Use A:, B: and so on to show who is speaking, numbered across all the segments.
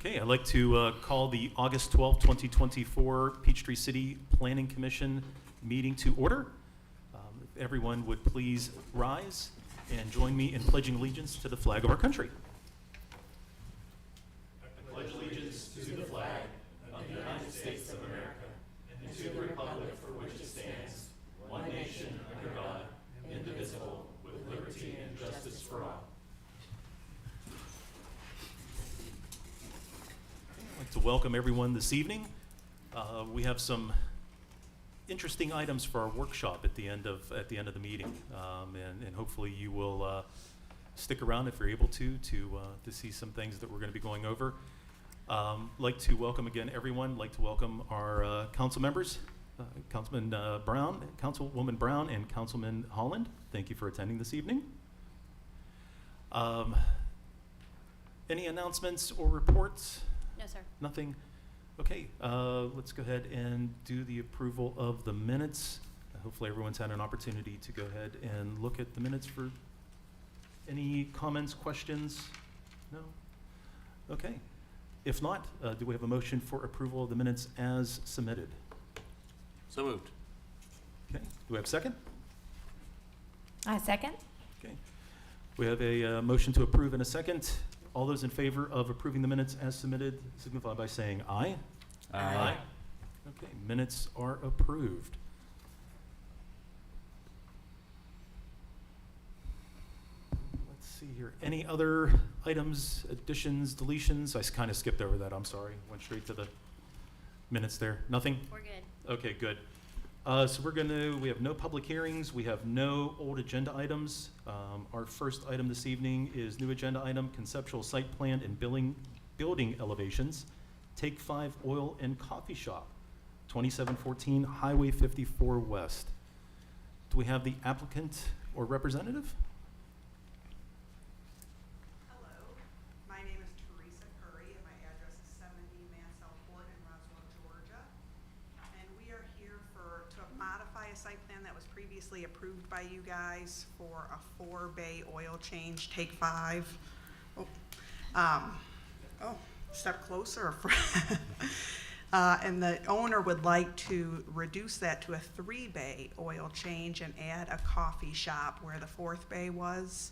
A: Okay, I'd like to call the August 12, 2024 Peachtree City Planning Commission meeting to order. If everyone would please rise and join me in pledging allegiance to the flag of our country. I pledge allegiance to the flag of the United States of America and to the republic for which it stands, one nation under God, indivisible, with liberty and justice for all. I'd like to welcome everyone this evening. We have some interesting items for our workshop at the end of the meeting, and hopefully you will stick around if you're able to see some things that we're going to be going over. Like to welcome again everyone. Like to welcome our council members, Councilman Brown, Councilwoman Brown, and Councilman Holland. Thank you for attending this evening. Any announcements or reports?
B: No, sir.
A: Nothing? Okay, let's go ahead and do the approval of the minutes. Hopefully everyone's had an opportunity to go ahead and look at the minutes for any comments, questions? No? Okay. If not, do we have a motion for approval of the minutes as submitted?
C: So moved.
A: Okay, do we have a second?
B: I second.
A: Okay. We have a motion to approve and a second. All those in favor of approving the minutes as submitted signify by saying aye.
C: Aye.
A: Okay, minutes are approved. Let's see here. Any other items, additions, deletions? I kind of skipped over that. I'm sorry. Went straight to the minutes there. Nothing?
B: We're good.
A: Okay, good. So we have no public hearings. We have no old agenda items. Our first item this evening is new agenda item, conceptual site plan and building elevations. Take 5 Oil and Coffee Shop, 2714 Highway 54 West. Do we have the applicant or representative?
D: Hello, my name is Teresa Curry and my address is 70 Mansell Court in Roswell, Georgia. And we are here to modify a site plan that was previously approved by you guys for a 4-bay oil change, take 5. Step closer. And the owner would like to reduce that to a 3-bay oil change and add a coffee shop where the 4th bay was.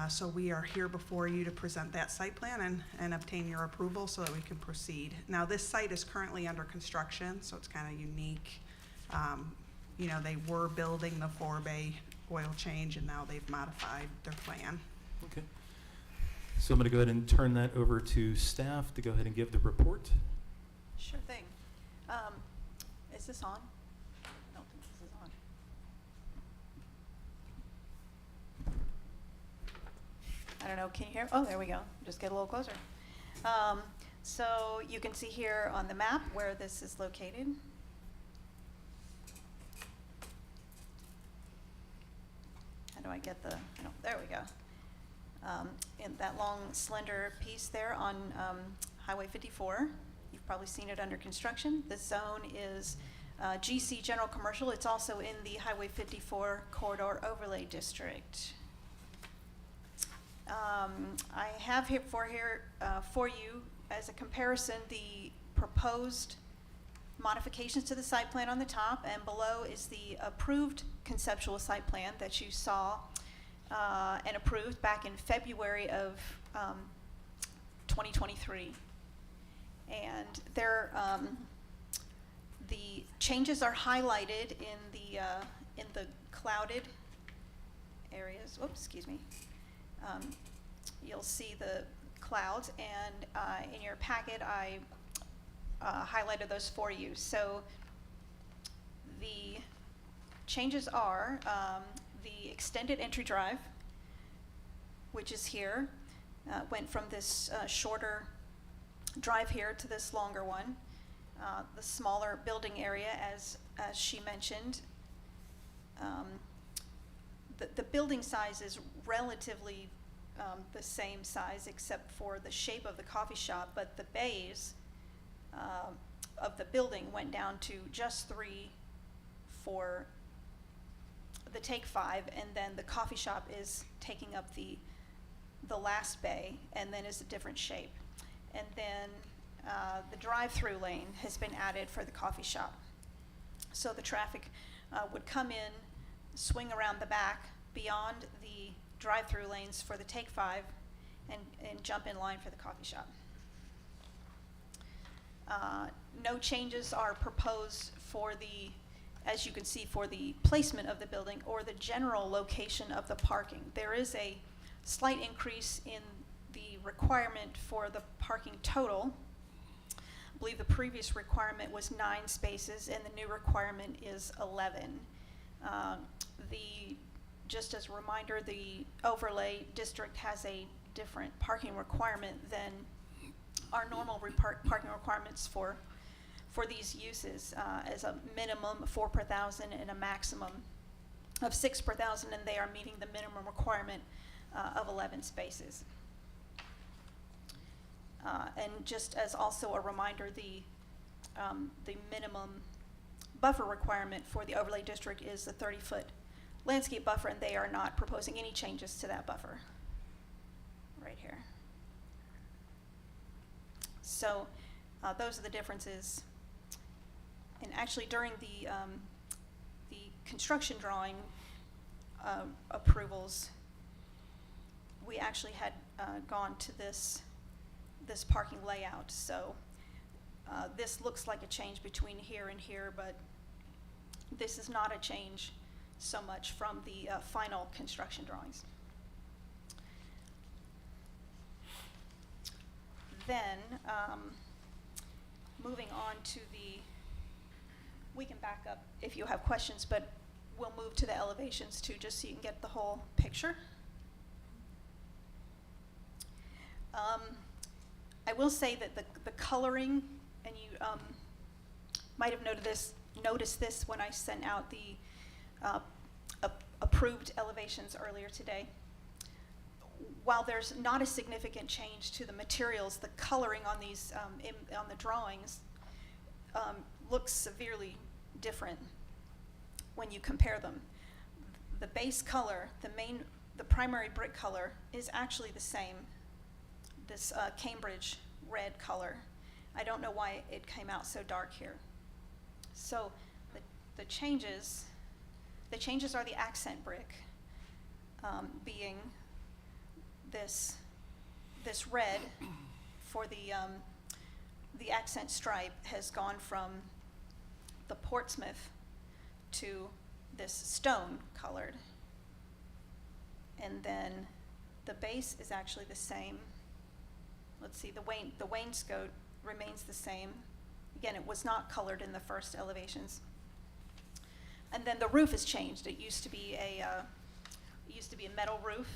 D: So we are here before you to present that site plan and obtain your approval so that we can proceed. Now this site is currently under construction, so it's kind of unique. They were building the 4-bay oil change and now they've modified their plan.
A: Okay. So I'm going to go ahead and turn that over to staff to go ahead and give the report.
E: Sure thing. Is this on? I don't think this is on. I don't know, can you hear? Oh, there we go. Just get a little closer. So you can see here on the map where this is located. How do I get the, oh, there we go. In that long, slender piece there on Highway 54. You've probably seen it under construction. This zone is GC General Commercial. It's also in the Highway 54 Corridor Overlay District. I have here for you as a comparison the proposed modifications to the site plan on the top, and below is the approved conceptual site plan that you saw and approved back in February of 2023. And there, the changes are highlighted in the clouded areas. Oops, excuse me. You'll see the clouds, and in your packet, I highlighted those for you. So the changes are the extended entry drive, which is here, went from this shorter drive here to this longer one. The smaller building area, as she mentioned. The building size is relatively the same size except for the shape of the coffee shop, but the bays of the building went down to just 3 for the take 5, and then the coffee shop is taking up the last bay and then is a different shape. And then the drive-through lane has been added for the coffee shop. So the traffic would come in, swing around the back beyond the drive-through lanes for the Take 5 and jump in line for the coffee shop. No changes are proposed for the, as you can see, for the placement of the building or the general location of the parking. There is a slight increase in the requirement for the parking total. I believe the previous requirement was 9 spaces and the new requirement is 11. Just as a reminder, the overlay district has a different parking requirement than our normal parking requirements for these uses, as a minimum of 4 per thousand and a maximum of 6 per thousand, and they are meeting the minimum requirement of 11 spaces. And just as also a reminder, the minimum buffer requirement for the overlay district is the 30-foot landscape buffer, and they are not proposing any changes to that buffer right here. So those are the differences. And actually, during the construction drawing approvals, we actually had gone to this parking layout. So this looks like a change between here and here, but this is not a change so much from the final construction drawings. Then, moving on to we can back up if you have questions, but we'll move to the elevations too, just so you can get the whole picture. I will say that the coloring, and you might have noticed this when I sent out the approved elevations earlier today. While there's not a significant change to the materials, the coloring on these on the drawings looks severely different when you compare them. The base color, the primary brick color, is actually the same. This Cambridge red color. I don't know why it came out so dark here. So the changes are the accent brick, being this red for the accent stripe has gone from the Portsmouth to this stone colored, and then the base is actually the same. Let's see, the wainscot remains the same. Again, it was not colored in the first elevations. And then the roof has changed. It used to be a metal roof,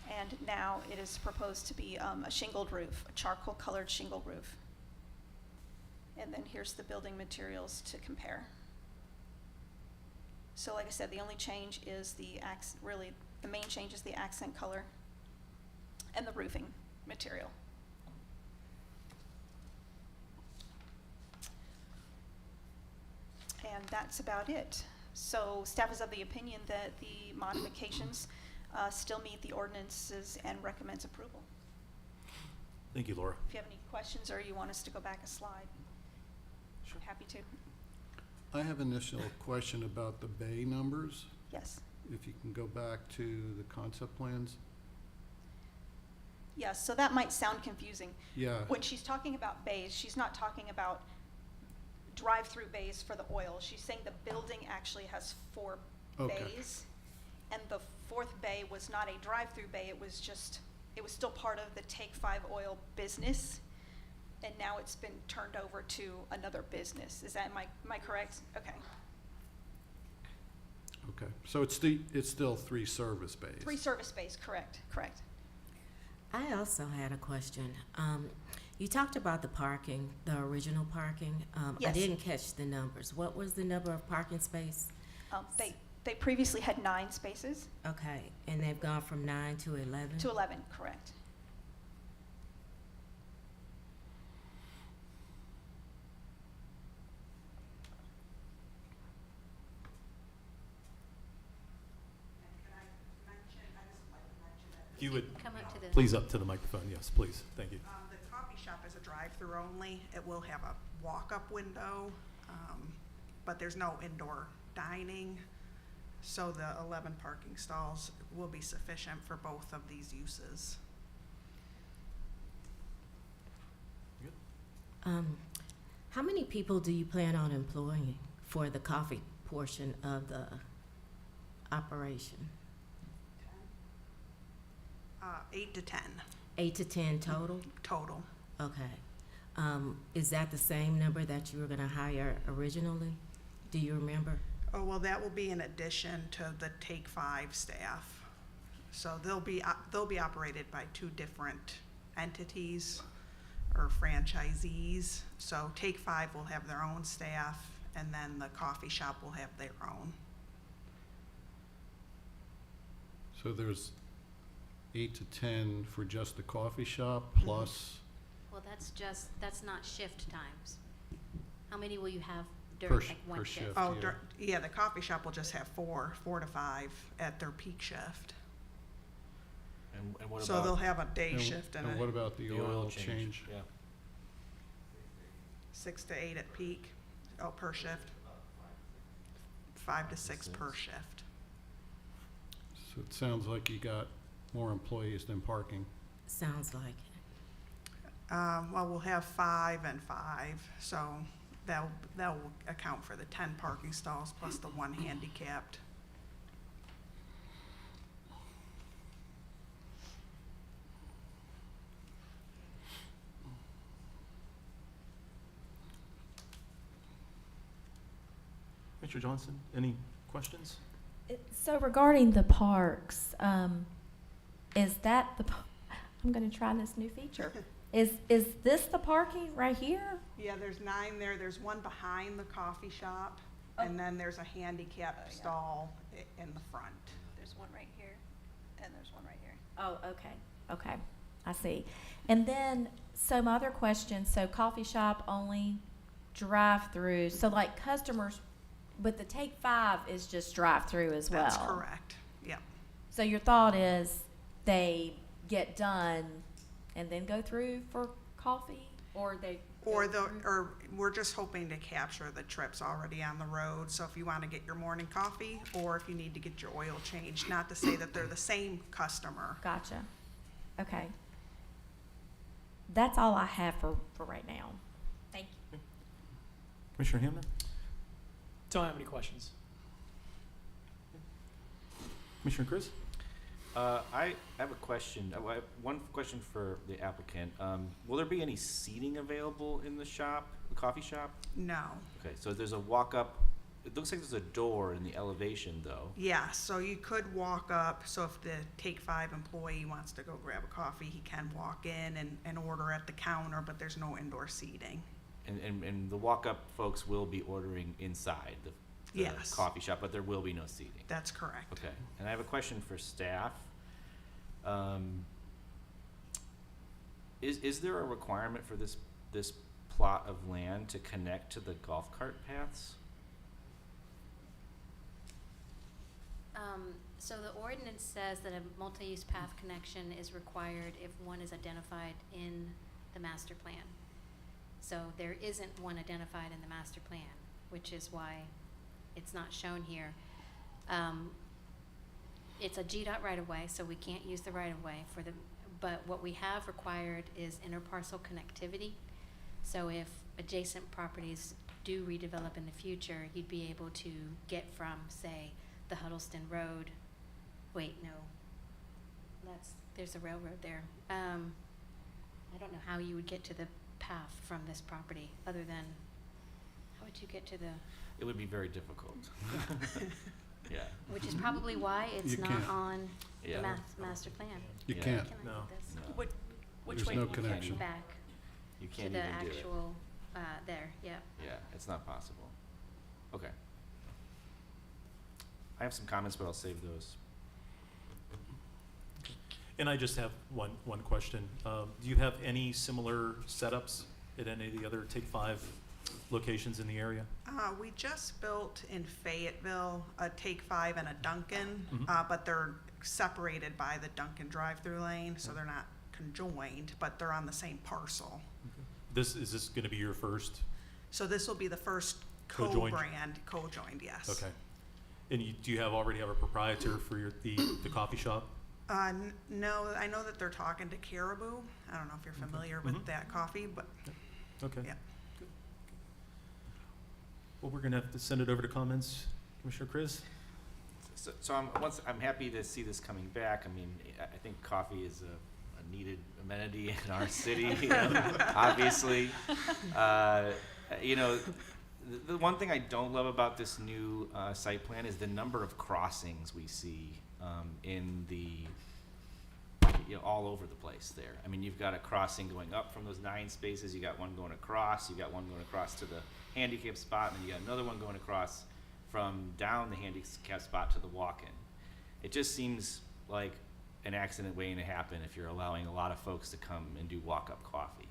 E: and now it is proposed to be a shingled roof, a charcoal colored shingle roof. And then here's the building materials to compare. So like I said, the only change is the main change is the accent color and the roofing material. And that's about it. So staff is of the opinion that the modifications still meet the ordinances and recommends approval.
A: Thank you, Laura.
E: If you have any questions or you want us to go back a slide,
A: Sure.
E: happy to.
F: I have an initial question about the bay numbers.
E: Yes.
F: If you can go back to the concept plans.
E: Yes, so that might sound confusing.
F: Yeah,
E: When she's talking about bays, she's not talking about drive-through bays for the oil. She's saying the building actually has 4
F: Okay.
E: bays. And the 4th bay was not a drive-through bay, it was still part of the Take 5 oil business. And now it's been turned over to another business. Am I correct? Okay.
F: okay. So it's still 3 service bays.
E: 3 service bays, correct.
C: I also had a question. You talked about the parking, the original parking. I
E: Yes.
C: didn't catch the numbers. What was the number of parking space?
E: They previously had 9 spaces
C: Okay, and they've gone from 9 to 11?
E: to 11, correct.
A: If you would
B: Come up to the.
A: please up to the microphone, yes, please. Thank you.
D: The coffee shop is a drive-through only. It will have a walk-up window, but there's no indoor dining. So the 11 parking stalls will be sufficient for both of these uses.
C: How many people do you plan on employing for the coffee portion of the operation?
D: 8 to 10
C: 8 to 10 total?
D: total.
C: Okay. Is that the same number that you were gonna hire originally? Do you remember?
D: Oh, well, that will be in addition to the Take 5 staff. So they'll be operated by 2 different entities or franchisees. So Take 5 will have their own staff, and then the coffee shop will have their own.
F: So there's 8 to 10 for just the coffee shop
D: Mm-hmm.
F: plus
G: Well, that's not shift times. How many will you have
F: Per
G: during,
F: sh-
G: like, one
F: per
G: shift?
F: shift.
D: Oh,
F: Yeah.
D: yeah, the coffee shop will just have 4 to 5 at their peak shift.
H: And what
D: So they'll
H: about
D: have a day
F: and-
D: shift and
F: and what
D: a
F: about the oil change?
H: Yeah.
D: 6 to 8 at peak, per shift. 5 to 6 per shift.
F: So it sounds like you got more employees than parking.
C: Sounds like it.
D: Well, we'll have 5 and 5, so that'll account for the 10 parking stalls plus the 1 handicapped.
A: Mr. Johnson, any questions?
B: So regarding the parks, is that I'm gonna try this new feature. Is this the parking right here?
D: Yeah, there's 9 there. There's 1 behind the coffee shop, and then there's a handicapped
E: yeah.
D: stall in the front.
E: There's one right here, and there's one right here.
B: Oh, okay, I see. And then, so my other question, so coffee shop only, drive-through, so like customers, but the Take 5 is just drive-through as well?
D: That's correct. Yep.
B: So your thought is they get done and then go through for coffee, or they
D: Or
B: go through?
D: or we're just hoping to capture the trips already on the road. So if you want to get your morning coffee, or if you need to get your oil changed, not to say that they're the same customer.
B: Gotcha. Okay. That's all I have for right now. Thank you.
A: Commissioner Hammond?
I: Don't have any questions.
A: Commissioner Chris?
H: I have a question. I have one question for the applicant. Will there be any seating available in the shop, the coffee shop?
D: No.
H: Okay, so there's a walk-up. It looks like there's a door in the elevation, though.
D: Yeah, so you could walk up, so if the Take 5 employee wants to go grab a coffee, he can walk in and order at the counter, but there's no indoor seating.
H: And the walk-up folks will be ordering inside the
D: Yes.
H: coffee shop, but there will be no seating.
D: That's correct.
H: Okay, and I have a question for staff. Is there a requirement for this plot of land to connect to the golf cart paths?
G: So the ordinance says that a multi-use path connection is required if one is identified in the master plan. So there isn't one identified in the master plan, which is why it's not shown here. It's a GDOT right-of-way, so we can't use the right-of-way for the, but what we have required is interparcel connectivity. So if adjacent properties do redevelop in the future, you'd be able to get from, say, the Huddleston Road, there's a railroad there. I don't know how you would get to the path from this property, other than, how would you get to the,
H: It would be very difficult. Yeah.
G: which is probably why it's
F: You
G: not
F: can't.
G: on the
H: Yeah.
G: master plan.
F: You
H: Yeah.
F: can't.
G: Can I
A: No.
G: get this?
H: No.
E: Which
F: There's
E: way
F: no
E: do you
F: connection.
G: Back
H: You
G: to
H: can't
G: the
H: even do it.
G: actual, there, yeah.
H: Yeah, it's not possible. Okay. I have some comments, but I'll save those.
A: And I just have one question. Do you have any similar setups at any of the other Take 5 locations in the area?
D: We just built in Fayetteville a Take 5 and a Dunkin',
A: Mhm.
D: but they're separated by the Dunkin' drive-through lane, so they're not conjoined, but they're on the same parcel.
A: Is this gonna be your first?
D: So this will be the first
A: Co-joined?
D: co-joined, yes.
A: Okay. And do you already have a proprietor for the coffee shop?
D: No, I know that they're talking to Caribou. I don't know if you're familiar with
A: Mhm.
D: that coffee, but
A: Okay.
D: yeah.
A: Good. Well, we're gonna have to send it over to comments. Commissioner Chris?
H: So I'm happy to see this coming back. I mean, I think coffee is a needed amenity in our city, you know, obviously. You know, the one thing I don't love about this new site plan is the number of crossings we see in the, you know, all over the place there. I mean, you've got a crossing going up from those 9 spaces, you got one going across, you got one going across to the handicap spot, and then you got another one going across from down the handicap spot to the walk-in. It just seems like an accident waiting to happen if you're allowing a lot of folks to come and do walk-up coffee.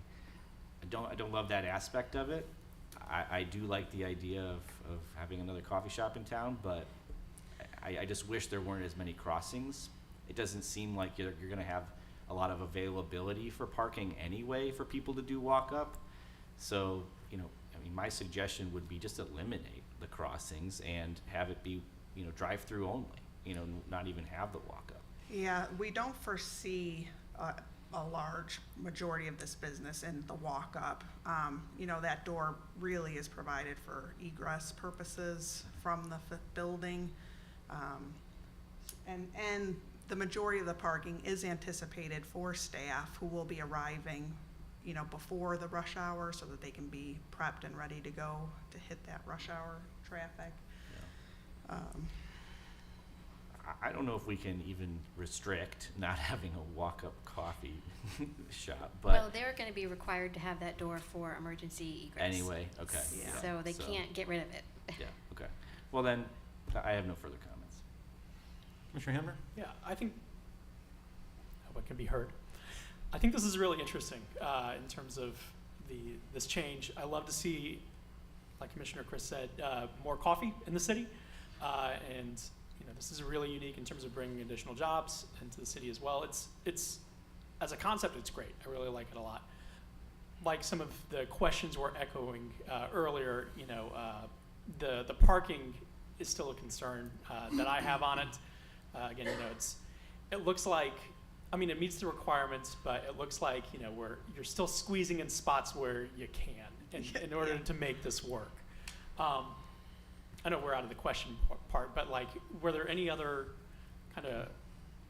H: I don't love that aspect of it. I do like the idea of having another coffee shop in town, but I just wish there weren't as many crossings. It doesn't seem like you're gonna have a lot of availability for parking anyway for people to do walk-up. So, you know, I mean, my suggestion would be just eliminate the crossings and have it be, you know, drive-through only, you know, not even have the walk-up.
D: Yeah, we don't foresee a large majority of this business in the walk-up. You know, that door really is provided for egress purposes from the building. And the majority of the parking is anticipated for staff who will be arriving, you know, before the rush hour so that they can be prepped and ready to go to hit that rush hour traffic.
H: I don't know if we can even restrict not having a walk-up coffee shop,
G: Well,
H: but
G: they're gonna be required to have that door for emergency egress.
H: anyway, okay.
D: Yeah.
G: So they can't get rid of it.
H: Yeah, okay. Well then, I have no further comments.
A: Commissioner Hammer?
I: Yeah, I think, what can be heard. I think this is really interesting in terms of this change. I love to see, like Commissioner Chris said, more coffee in the city. And you know, this is really unique in terms of bringing additional jobs into the city as well. It's as a concept, it's great. I really like it a lot. Like some of the questions were echoing earlier, you know, the parking is still a concern that I have on it. Again, you know, it looks like, I mean, it meets the requirements, but it looks like, you know, you're still squeezing in spots where you can in order to make this work. I know we're out of the question part, but like, were there any other kind of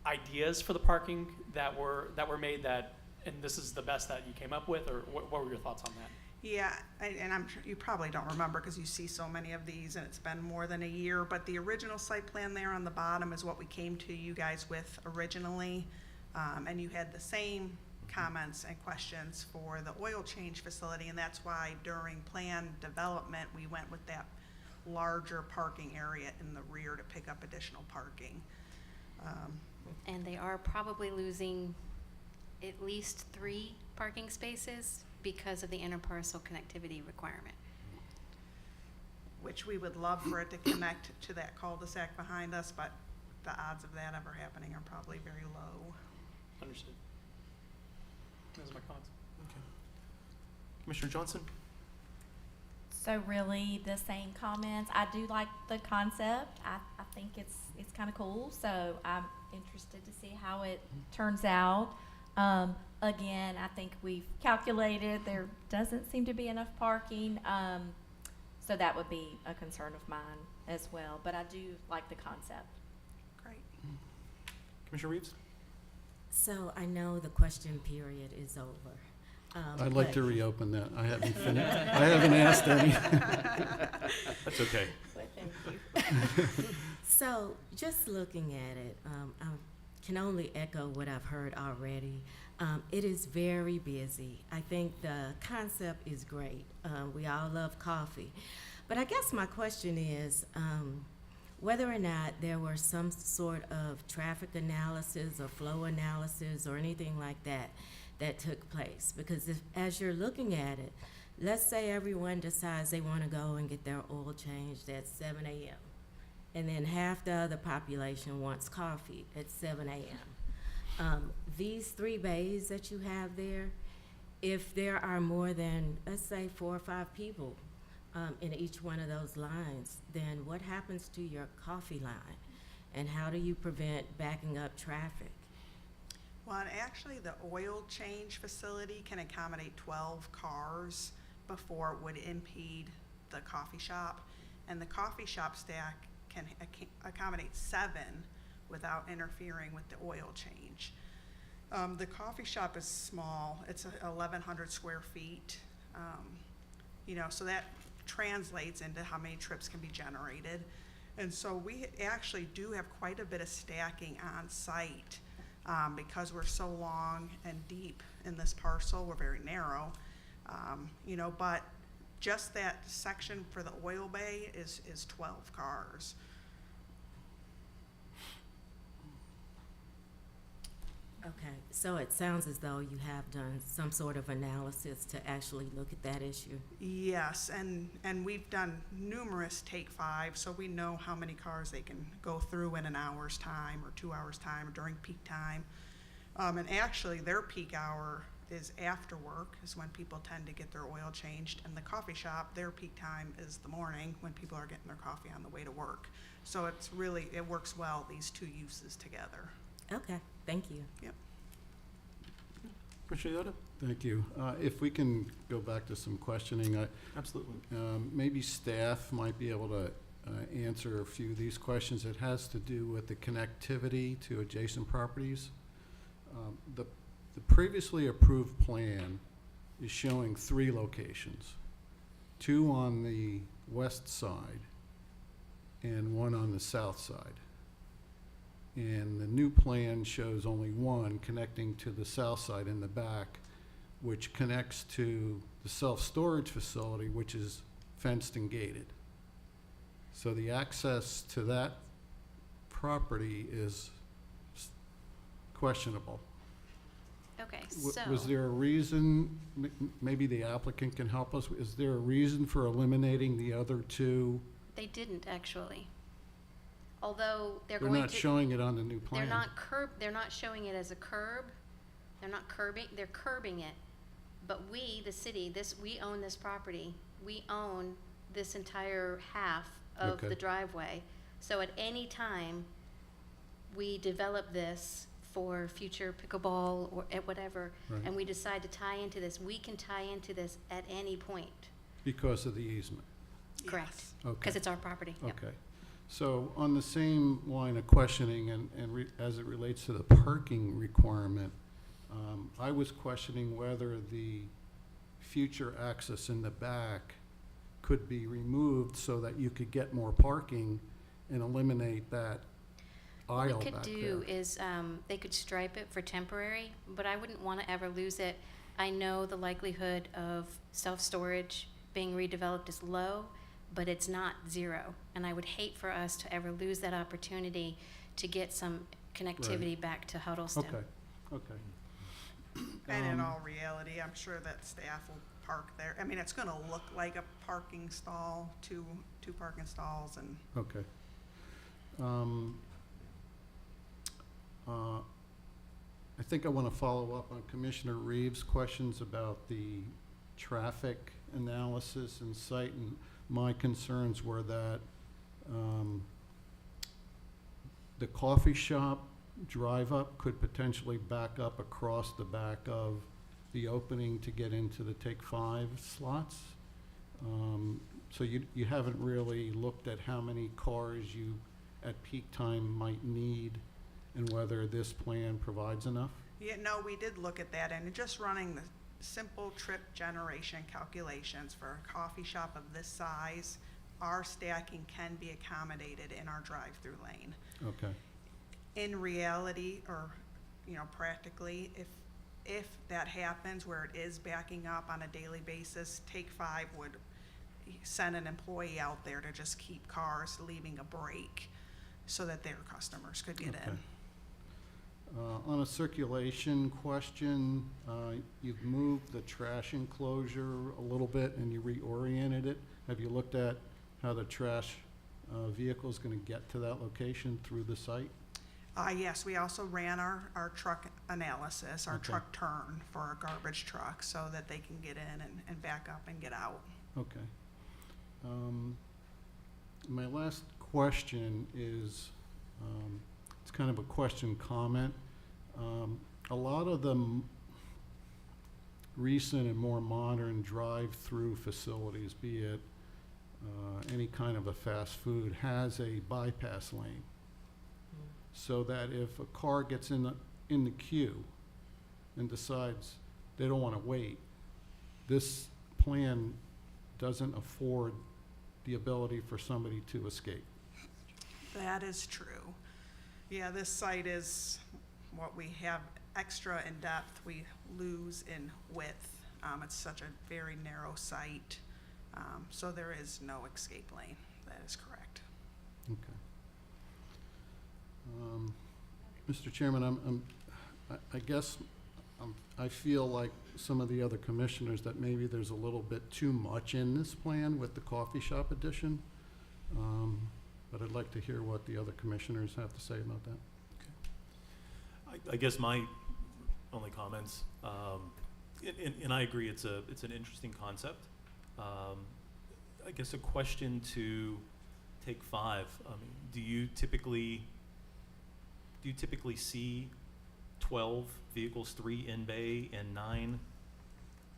I: ideas for the parking that were made and this is the best that you came up with, or what were your thoughts on that?
D: Yeah, and I'm sure you probably don't remember because you see so many of these and it's been more than a year, but the original site plan there on the bottom is what we came to you guys with originally. And you had the same comments and questions for the oil change facility, and that's why during plan development, we went with that larger parking area in the rear to pick up additional parking.
G: And they are probably losing at least 3 parking spaces because of the interparcel connectivity requirement.
D: Which we would love for it to connect to that cul-de-sac behind us, but the odds of that ever happening are probably very low.
I: Understood. Those are my comments.
A: Okay. Commissioner Johnson?
B: So really the same comments. I do like the concept. I think it's kind of cool. So I'm interested to see how it turns out. Again, I think we've calculated there doesn't seem to be enough parking. So that would be a concern of mine as well. But I do like the concept.
D: Great.
A: Commissioner Reeves?
C: So I know the question period is over.
F: I'd like
C: but-
F: to reopen that. I haven't finished, I haven't asked any.
A: That's okay.
C: So just looking at it, I can only echo what I've heard already. It is very busy. I think the concept is great. We all love coffee. But I guess my question is whether or not there were some sort of traffic analysis or flow analysis or anything like that that took place. Because as you're looking at it, let's say everyone decides they want to go and get their oil changed at 7 a.m. and then half the other population wants coffee at 7 a.m. These 3 bays that you have there, if there are more than, let's say, 4 or 5 people in each one of those lines, then what happens to your coffee line? And how do you prevent backing up traffic?
D: Well, and actually, the oil change facility can accommodate 12 cars before it would impede the coffee shop. And the coffee shop stack can accommodate 7 without interfering with the oil change. The coffee shop is small. It's 1,100 square feet. So that translates into how many trips can be generated. And so we actually do have quite a bit of stacking on site because we're so long and deep in this parcel. We're very narrow, but just that section for the oil bay is 12 cars.
C: Okay, so it sounds as though you have done some sort of analysis to actually look at that issue.
D: Yes, and we've done numerous take 5, so we know how many cars they can go through in an hour's time or 2 hours time or during peak time. And actually their peak hour is after work, is when people tend to get their oil changed, and the coffee shop, their peak time is the morning when people are getting their coffee on the way to work. So it works well, these 2 uses together.
C: Okay, thank you.
D: Yep.
A: Commissioner Yoda?
F: Thank you. If we can go back to some questioning,
A: Absolutely.
F: maybe staff might be able to answer a few of these questions. It has to do with the connectivity to adjacent properties. The previously approved plan is showing 3 locations, 2 on the west side and 1 on the south side. And the new plan shows only 1 connecting to the south side in the back, which connects to the self-storage facility, which is fenced and gated. So the access to that property is questionable.
G: Okay,
F: Was
G: so,
F: there a reason, maybe the applicant can help us, is there a reason for eliminating the other 2?
G: they didn't actually. Although they're
F: They're
G: going
F: not
G: to.
F: showing it on the new plan.
G: They're not showing it as a curb. They're not curbing, they're curbing it. But we, the city, we own this property. We own this entire half of
F: Okay.
G: the driveway. So at any time, we develop this for future pickleball or at whatever,
F: Right.
G: and we decide to tie into this, we can tie into this at any point.
F: Because of the easement.
G: Correct.
D: Yes.
F: Okay.
G: Because it's our property. Yep.
F: Okay. So on the same line of questioning and as it relates to the parking requirement, I was questioning whether the future access in the back could be removed so that you could get more parking and eliminate that aisle
G: What we
F: back
G: could
F: there.
G: do is, they could stripe it for temporary, but I wouldn't want to ever lose it. I know the likelihood of self-storage being redeveloped is low, but it's not 0. And I would hate for us to ever lose that opportunity to get some connectivity back to Huddleston.
F: Okay.
D: And in all reality, I'm sure that staff will park there. I mean, it's gonna look like a parking stall, two parking stalls, and
F: Okay. I think I want to follow up on Commissioner Reeves' questions about the traffic analysis and site, and my concerns were that the coffee shop drive-up could potentially back up across the back of the opening to get into the Take 5 slots. So you haven't really looked at how many cars you, at peak time, might need and whether this plan provides enough?
D: yeah, no, we did look at that, and just running the simple trip generation calculations for a coffee shop of this size, our stacking can be accommodated in our drive-through lane.
F: Okay.
D: In reality, or, practically, if that happens where it is backing up on a daily basis, Take 5 would send an employee out there to just keep cars leaving a break so that their customers could get in.
F: Okay. On a circulation question, you've moved the trash enclosure a little bit and you reoriented it. Have you looked at how the trash vehicle is going to get to that location through the site?
D: Yes, we also ran our truck analysis, our
F: Okay.
D: truck turn for our garbage truck, so that they can get in and back up and get out.
F: Okay. My last question is, it's kind of a question comment. A lot of the recent and more modern drive-through facilities, be it any kind of a fast food, has a bypass lane. So that if a car gets in the queue and decides they don't want to wait, this plan doesn't afford the ability for somebody to escape.
D: That is true. Yeah, this site is what we have extra in depth, we lose in width. It's such a very narrow site, so there is no escape lane. That is correct.
F: Okay. Mr. Chairman, I guess I feel like some of the other commissioners that maybe there's a little bit too much in this plan with the coffee shop addition. But I'd like to hear what the other commissioners have to say about that.
A: I guess my only comments, and I agree, it's an interesting concept. I guess a question to take 5. I mean, do you typically see 12 vehicles, 3 in bay and 9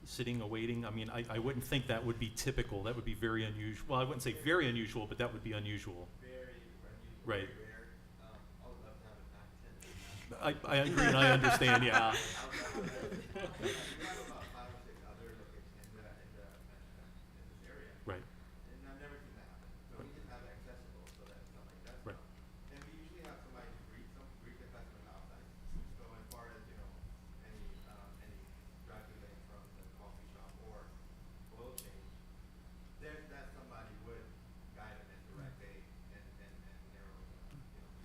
A: sitting awaiting? I mean, I wouldn't think that would be typical. That would be very unusual. Well, I wouldn't say very unusual, but that would be unusual.
J: Very unusual.
A: Right.
J: Very rare. I would love to have it 9, 10.
A: I agree and I understand, yeah.
J: We have about 5 or 6 other locations in this area.
A: Right.
J: And I've never seen that happen. So we just have it accessible so that somebody does
A: Right.
J: come. And we usually have somebody greet the customer outside. So as far as, any drive-through lane from the coffee shop or oil change, that somebody would guide them and direct and narrow,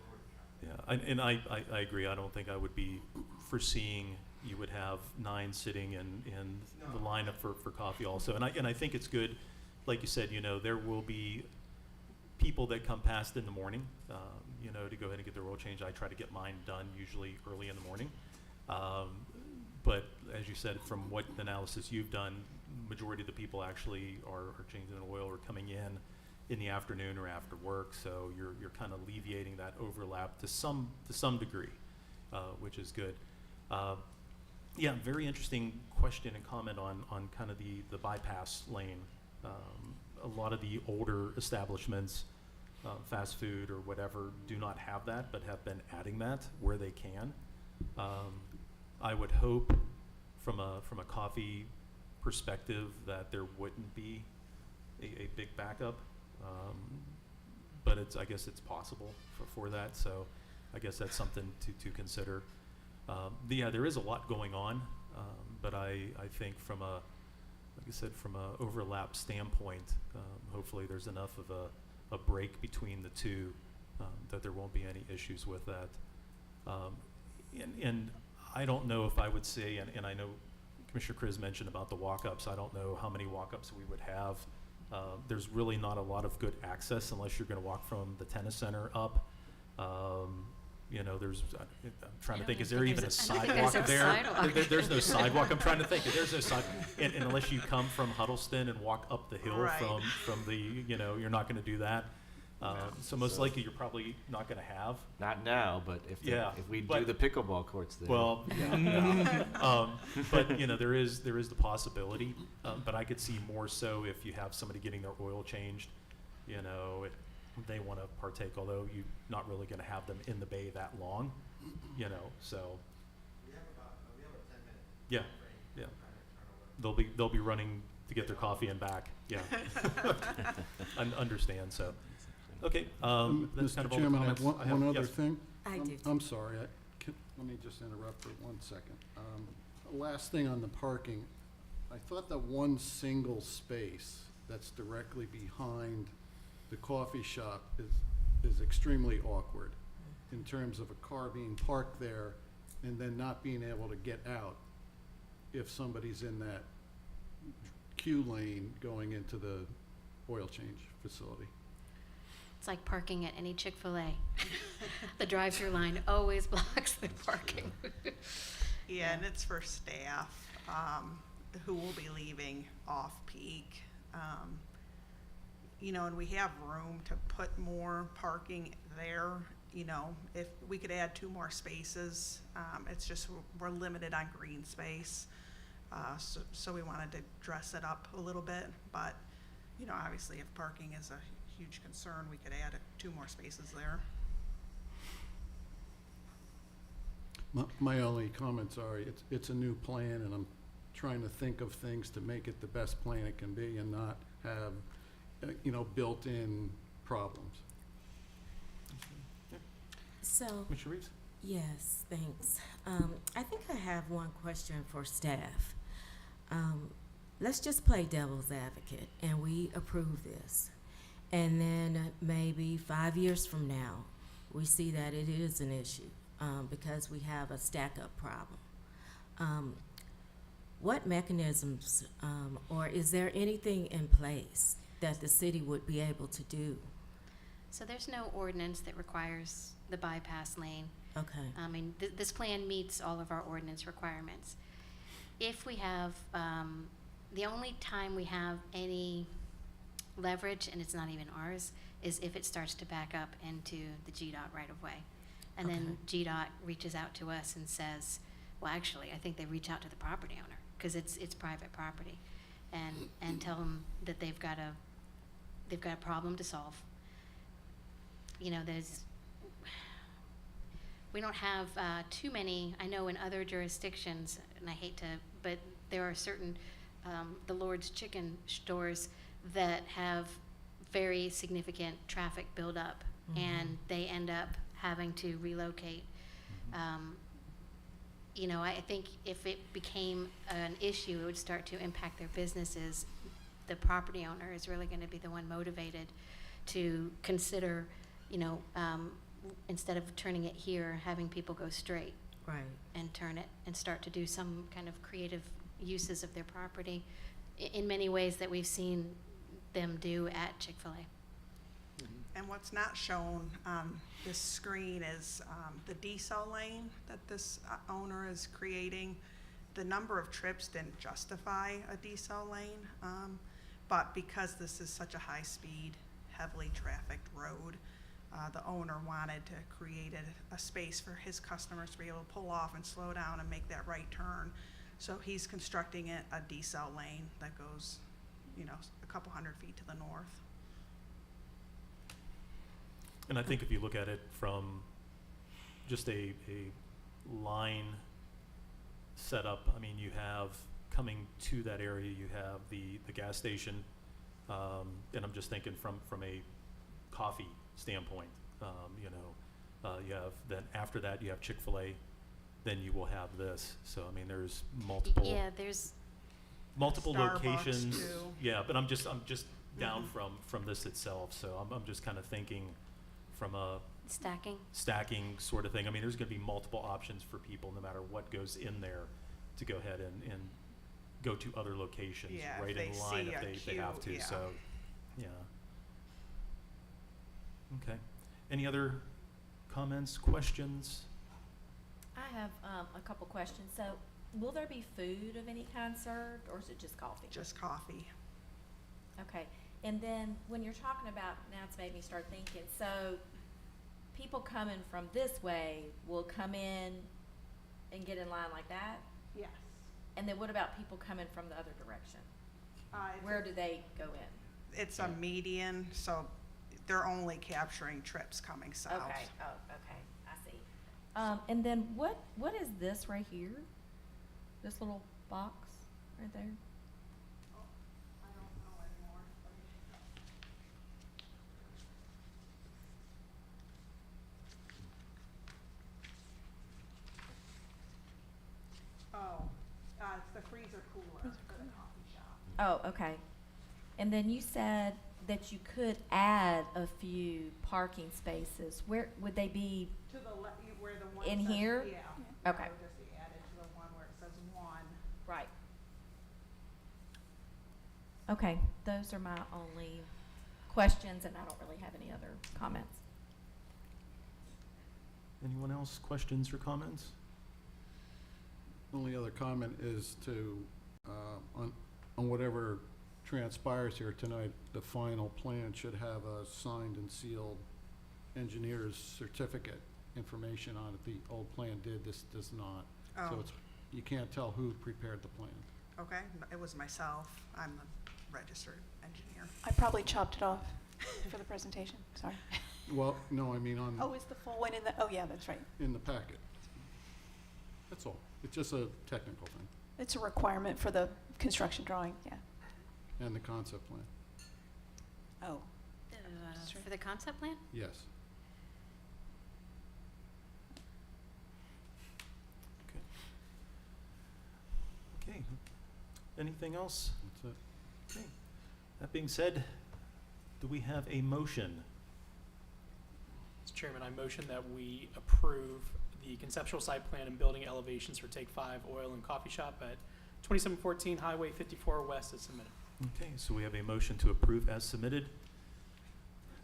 J: lower the traffic.
A: Yeah, and I agree. I don't think I would be foreseeing you would have 9 sitting in the
J: No.
A: lineup for coffee also. And I think it's good, like you said, there will be people that come past in the morning, to go ahead and get their oil change. I try to get mine done usually early in the morning. But as you said, from what analysis you've done, majority of the people actually are changing the oil or coming in the afternoon or after work. So you're kind of alleviating that overlap to some degree, which is good. Yeah, very interesting question and comment on kind of the bypass lane. A lot of the older establishments, fast food or whatever, do not have that, but have been adding that where they can. I would hope from a coffee perspective that there wouldn't be a big backup, but I guess it's possible for that. So I guess that's something to consider. Yeah, there is a lot going on, but I think from like I said, from a overlap standpoint, hopefully there's enough of a break between the two that there won't be any issues with that. And I don't know if I would say, and I know Commissioner Kriz mentioned about the walk-ups. I don't know how many walk-ups we would have. There's really not a lot of good access unless you're going to walk from the tennis center up. I'm trying to think, is there even a sidewalk there? There's no sidewalk. I'm trying to think. There's no sidewalk. And unless you come from Huddleston and walk up the hill
D: Right.
A: from the, you're not going to do that. So most likely you're probably not going to have.
H: Not now, but if we do
A: but-
H: the pickleball courts there.
A: Well, yeah. But there is the possibility. But I could see more so if you have somebody getting their oil changed, if they want to partake. Although you're not really going to have them in the bay that long, So
J: We have a 10-minute
A: yeah,
J: frame.
A: yeah.
J: Kind of turn over.
A: They'll be running to get their coffee and back. Yeah, understand. So okay, that's kind
F: Mr.
A: of all the
F: Chairman, I have
A: comments
F: one other
A: Yes.
F: thing.
C: I do.
F: I'm sorry, let me just interrupt for 1 second. Last thing on the parking, I thought that one single space that's directly behind the coffee shop is extremely awkward in terms of a car being parked there and then not being able to get out if somebody's in that queue lane going into the oil change facility.
G: It's like parking at any Chick-fil-A. The drive-through line always blocks the parking.
D: Yeah, and it's for staff, who will be leaving off-peak. You know, and we have room to put more parking there, you know, if we could add 2 more spaces. It's just we're limited on green space. So we wanted to dress it up a little bit, but, you know, obviously if parking is a huge concern, we could add 2 more spaces there.
F: My only comments are, it's a new plan, and I'm trying to think of things to make it the best plan it can be and not have, you know, built-in problems.
C: So,
A: Commissioner Reeves?
C: yes, thanks. I think I have one question for staff. Let's just play devil's advocate and we approve this. And then maybe 5 years from now, we see that it is an issue because we have a stack-up problem. What mechanisms, or is there anything in place that the city would be able to do?
G: So there's no ordinance that requires the bypass lane.
C: Okay.
G: I mean, this plan meets all of our ordinance requirements. If we have, the only time we have any leverage, and it's not even ours, is if it starts to back up into the GDOT right of way. And then GDOT reaches out to us and says, well, actually, I think they reach out to the property owner, because it's private property, and tell them that they've got a problem to solve. You know, we don't have too many. I know in other jurisdictions, and I hate to, but there are certain, the Lord's Chicken stores that have very significant traffic buildup, and they end up having to relocate. You know, I think if it became an issue, it would start to impact their businesses. The property owner is really going to be the one motivated to consider, you know, instead of turning it here, having people go straight
C: Right.
G: and turn it and start to do some kind of creative uses of their property in many ways that we've seen them do at Chick-fil-A.
D: And what's not shown on this screen is the decel lane that this owner is creating. The number of trips didn't justify a decel lane, but because this is such a high-speed, heavily trafficked road, the owner wanted to create a space for his customers to be able to pull off and slow down and make that right turn. So he's constructing it a decel lane that goes, you know, a couple hundred feet to the north.
A: And I think if you look at it from just a line setup, I mean, you have coming to that area, you have the gas station, and I'm just thinking from a coffee standpoint, you know, you have, then after that you have Chick-fil-A, then you will have this. So I mean, there's multiple
G: Yeah, there's
A: multiple
D: Starbucks,
A: locations.
D: too.
A: Yeah, but I'm just down from this itself. So I'm just kind of thinking from a stacking sort of thing. I mean, there's going to be multiple options for people no matter what goes in there to go ahead and go to other locations
D: Yeah, if
A: right
D: they
A: in line
D: see a
A: if they have to.
D: queue, yeah.
A: So, yeah. Okay. Any other comments, questions?
B: I have a couple questions. So, will there be food of any kind served, or is it just coffee?
D: Just coffee.
B: Okay. And then when you're talking about, now it's made me start thinking, so people coming from this way will come in and get in line like that?
D: Yes.
B: And then what about people coming from the other direction? Where do they go in?
D: It's a median, so they're only capturing trips coming south.
B: Okay, oh, okay, I see. And then what is this right here? This little box right there?
D: I don't know anymore. Oh, it's the freezer cooler for the coffee shop.
B: Oh, okay. And then you said that you could add a few parking spaces. Where would they be?
D: To the where the one
B: In
D: says,
B: here?
D: Yeah.
B: Okay.
D: That would just be added to the one where it says one.
B: Right. Okay, those are my only questions, and I don't really have any other comments.
A: Anyone else, questions or comments?
F: Only other comment is to, on whatever transpires here tonight, the final plan should have a signed and sealed engineer's certificate information on it. The old plan did, this does not. So
D: Oh,
F: it's, you can't tell who prepared the plan.
D: okay, it was myself. I'm the registered engineer.
E: I probably chopped it off for the presentation, sorry.
F: Well, no, I mean
E: Oh, is the full one in the, oh, yeah, that's right.
F: in the packet. That's all. It's just a technical thing,
E: It's a requirement for the construction drawing, yeah.
F: and the concept plan,
E: Oh, Sure.
G: For the concept plan?
F: yes.
A: Okay. Anything else?
F: That's it.
A: Okay. That being said, do we have a motion?
I: Mr. Chairman, I motion that we approve the conceptual site plan and building elevations for Take 5 Oil and Coffee Shop at 2714 Highway 54 West as submitted.
A: Okay, so we have a motion to approve as submitted.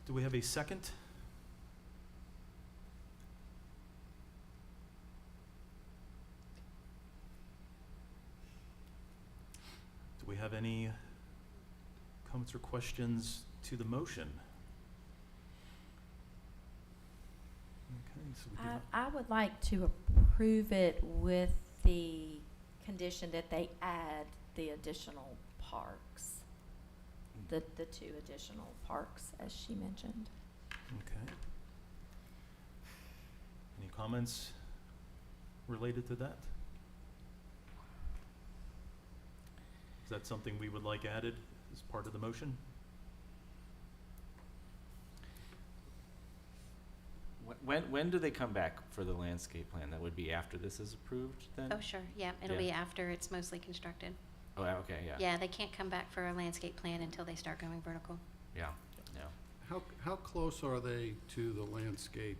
A: Do we have a second? Do we have any comments or questions to the motion? Okay, so we do not.
B: I would like to approve it with the condition that they add the additional parks, the two additional parks, as she mentioned.
A: Okay. Any comments related to that? Is that something we would like added as part of the motion?
H: When do they come back for the landscape plan? That would be after this is approved then?
G: Oh, sure, yeah, it'll
H: Yeah.
G: be after it's mostly constructed.
H: Oh, okay, yeah.
G: Yeah, they can't come back for a landscape plan until they start going vertical.
H: Yeah, yeah.
F: How close are they to the landscape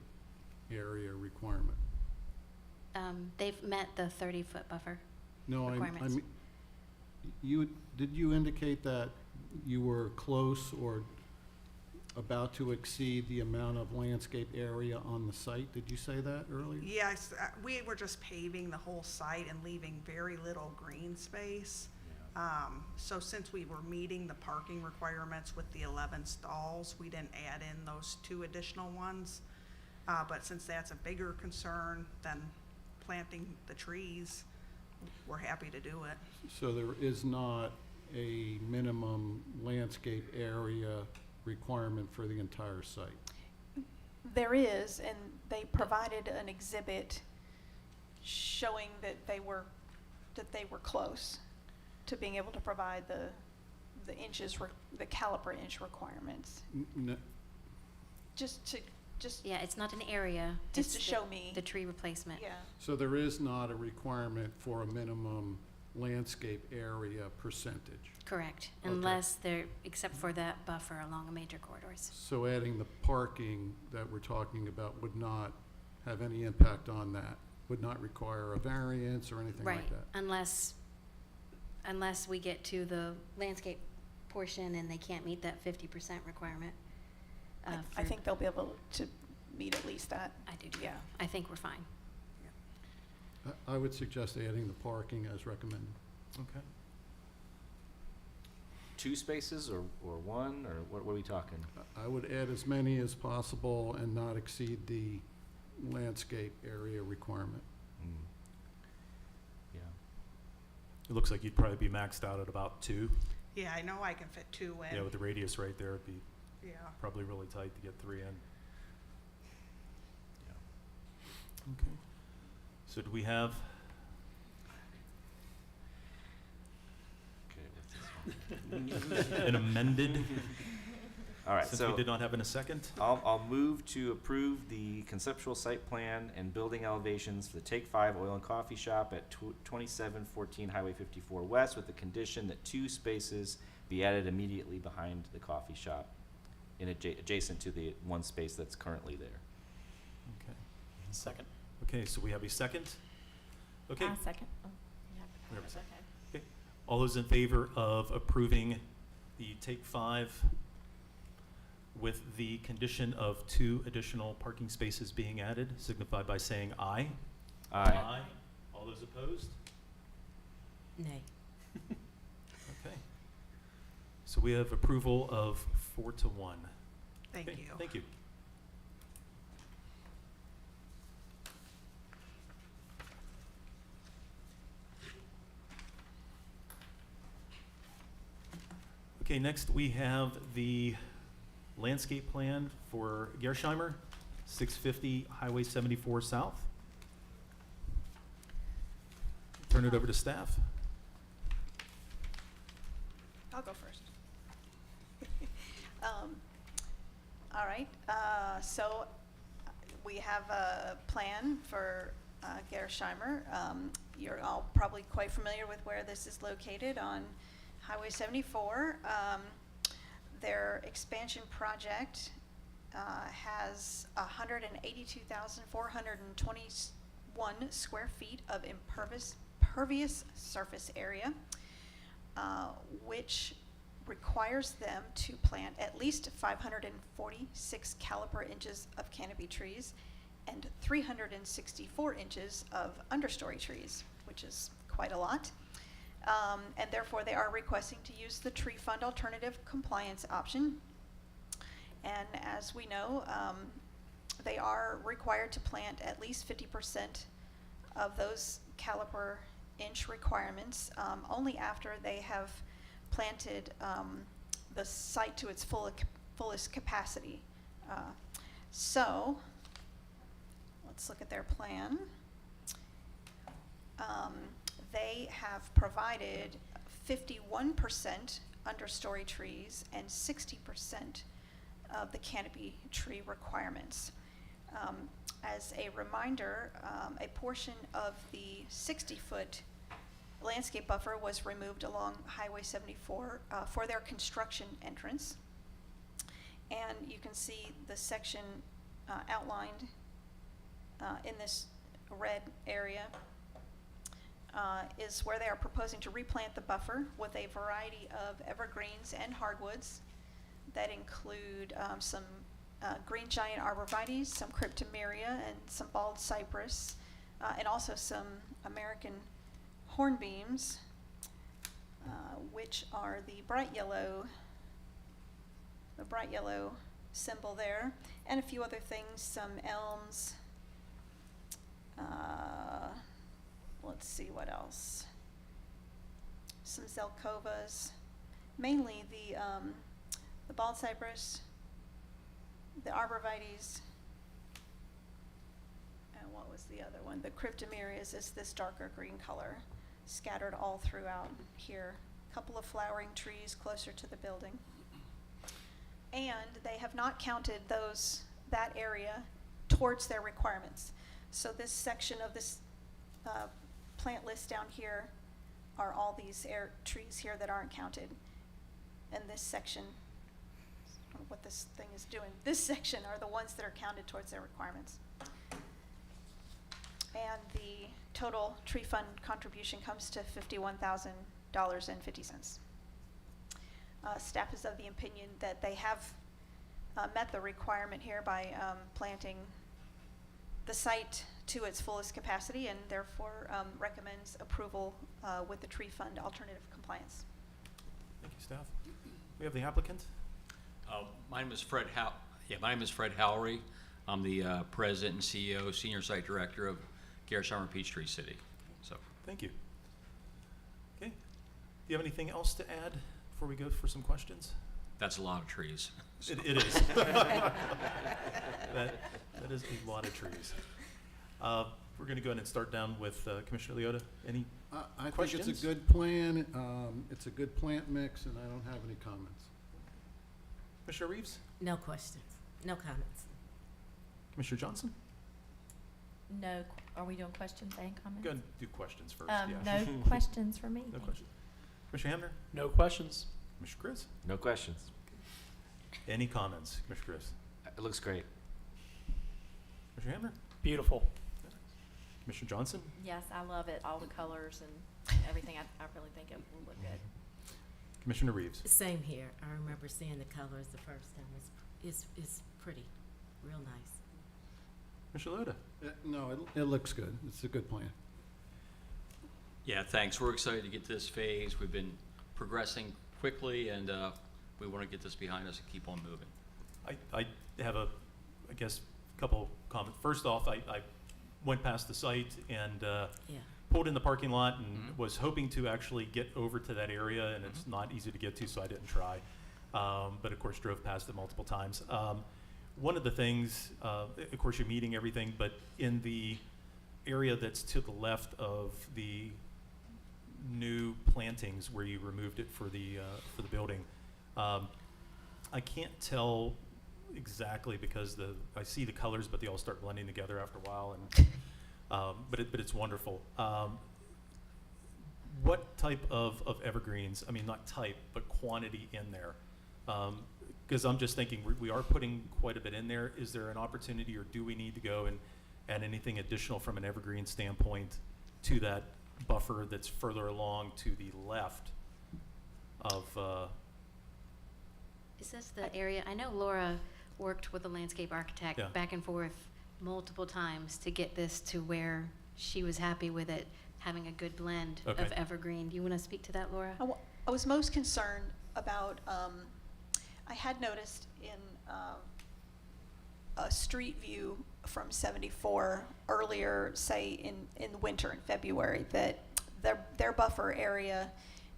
F: area requirement?
G: They've met the 30-foot buffer.
F: No, I
G: Requirements.
F: mean, did you indicate that you were close or about to exceed the amount of landscape area on the site? Did you say that earlier?
D: Yes, we were just paving the whole site and leaving very little green space. So since we were meeting the parking requirements with the 11 stalls, we didn't add in those 2 additional ones. But since that's a bigger concern than planting the trees, we're happy to do it.
F: So there is not a minimum landscape area requirement for the entire site?
E: there is, and they provided an exhibit showing that they were close to being able to provide the inches, the caliper inch requirements. Just
G: Yeah, it's not an area.
E: Just
G: it's
E: to
G: the-
E: show me.
G: The tree replacement.
E: yeah.
F: So there is not a requirement for a minimum landscape area percentage?
G: Correct,
F: Okay.
G: unless they're, except for that buffer along the major corridors.
F: So adding the parking that we're talking about would not have any impact on that? Would not require a variance or anything like
G: Right,
F: that?
G: unless we get to the landscape portion and they can't meet that 50% requirement.
E: I think they'll be able to meet at least that.
G: I do too.
E: Yeah.
G: I think we're fine.
F: I would suggest adding the parking as recommended.
A: Okay.
H: 2 spaces or 1, or what are we talking?
F: I would add as many as possible and not exceed the landscape area requirement.
H: Mm. Yeah.
A: It looks like you'd probably be maxed out at about 2.
D: Yeah, I know I can fit 2 in.
A: Yeah, with the radius right there, it'd be
D: Yeah.
A: probably really tight to get 3 in.
H: Yeah.
A: Okay. So do we have,
H: Okay, what's this one?
A: an amended,
H: All right,
A: since
H: so
A: we did not have in a second?
H: I'll move to approve the conceptual site plan and building elevations for the Take 5 Oil and Coffee Shop at 2714 Highway 54 West, with the condition that 2 spaces be added immediately behind the coffee shop, adjacent to the 1 space that's currently there.
A: Okay.
I: Second.
A: Okay, so we have a second? Okay.
B: I second. Oh, yeah,
A: We have a
B: that's
A: second.
B: okay.
A: Okay. All those in favor of approving the Take 5 with the condition of 2 additional parking spaces being added, signify by saying aye.
H: Aye.
A: All those opposed?
C: Nay.
A: Okay. So we have approval of 4 to 1.
D: Thank
A: Okay,
D: you.
A: Thank you. Okay, next we have the landscape plan for Gersheimer, 650 Highway 74 South. Turn it over to staff.
E: I'll go first. All right, so we have a plan for Gersheimer. You're all probably quite familiar with where this is located on Highway 74. Their expansion project has 182,421 square feet of impervious surface area, which requires them to plant at least 546 caliper inches of canopy trees and 364 inches of understory trees, which is quite a lot. And therefore, they are requesting to use the tree fund alternative compliance option. And as we know, they are required to plant at least 50% of those caliper inch requirements only after they have planted the site to its fullest capacity. So let's look at their plan. They have provided 51% understory trees and 60% of the canopy tree requirements. As a reminder, a portion of the 60-foot landscape buffer was removed along Highway 74 for their construction entrance. And you can see the section outlined in this red area is where they are proposing to replant the buffer with a variety of evergreens and hardwoods that include some green giant arborvitaes, some cryptomeria, and some bald cypress, and also some American hornbeams, which are the bright yellow symbol there, and a few other things, some elms. Let's see what else. Some zelkovas, mainly the bald cypress, the arborvitaes, and what was the other one? The cryptomerias is this darker green color, scattered all throughout here. A couple of flowering trees closer to the building. And they have not counted that area towards their requirements. So this section of this plant list down here are all these trees here that aren't counted. And this section, I don't know what this thing is doing, this section are the ones that are counted towards their requirements. And the total tree fund contribution comes to $51,000.50. Staff is of the opinion that they have met the requirement here by planting the site to its fullest capacity, and therefore recommends approval with the tree fund alternative compliance.
A: Thank you, staff. We have the applicant.
K: My name is Fred Howry. I'm the president and CEO, senior site director of Gersheimer Peachtree City. So,
A: Thank you. Okay. Do you have anything else to add before we go for some questions?
K: that's a lot of trees.
A: It is. that is a lot of trees. We're going to go ahead and start down with Commissioner Leota. Any
F: I think
A: questions?
F: it's a good plan. It's a good plant mix, and I don't have any comments.
A: Commissioner Reeves?
C: No questions, no comments.
A: Commissioner Johnson?
B: No, are we doing questions and comments?
A: Go ahead and do questions first.
B: No
A: yeah.
B: questions for me.
A: No
B: thank
A: questions. Commissioner Hamner?
I: No questions.
A: Commissioner Chris?
H: No questions.
A: Any comments, Commissioner Chris?
H: It looks great.
A: Commissioner Hamner?
I: Beautiful.
A: Commissioner Johnson?
B: you. Yes, I love it, all the colors and everything. I really think it will look good.
A: Commissioner Reeves?
C: Same here. I remember seeing the colors the first time. It's it's pretty, real nice.
A: Mr. Loda?
F: No, it looks good. It's a good plan.
K: Yeah, thanks. We're excited to get to this phase. We've been progressing quickly, and we want to get this behind us and keep on moving.
A: I have I guess, couple comments. First off, I went past the site and
C: Yeah.
A: pulled in the parking lot and
K: Mhm.
A: was hoping to actually get over to that area, and it's not easy to get to, so I didn't try. But of course, drove past it multiple times. One of the things, of course, you're meeting everything, but in the area that's to the left of the new plantings where you removed it for the building, I can't tell exactly because I see the colors, but they all start blending together after a while, and but it's wonderful. What type of evergreens? I mean, not type, but quantity in there. Because I'm just thinking we are putting quite a bit in there. Is there an opportunity, or do we need to go and add anything additional from an evergreen standpoint to that buffer that's further along to the left of?
G: Is this the area, I know Laura worked with the landscape architect
A: Yeah.
G: back and forth multiple times to get this to where she was happy with it, having a good blend of
A: Okay.
G: evergreen. Do you want to speak to that, Laura?
E: I was most concerned about, I had noticed in a street view from 74 earlier, say in the winter, in February, that their buffer area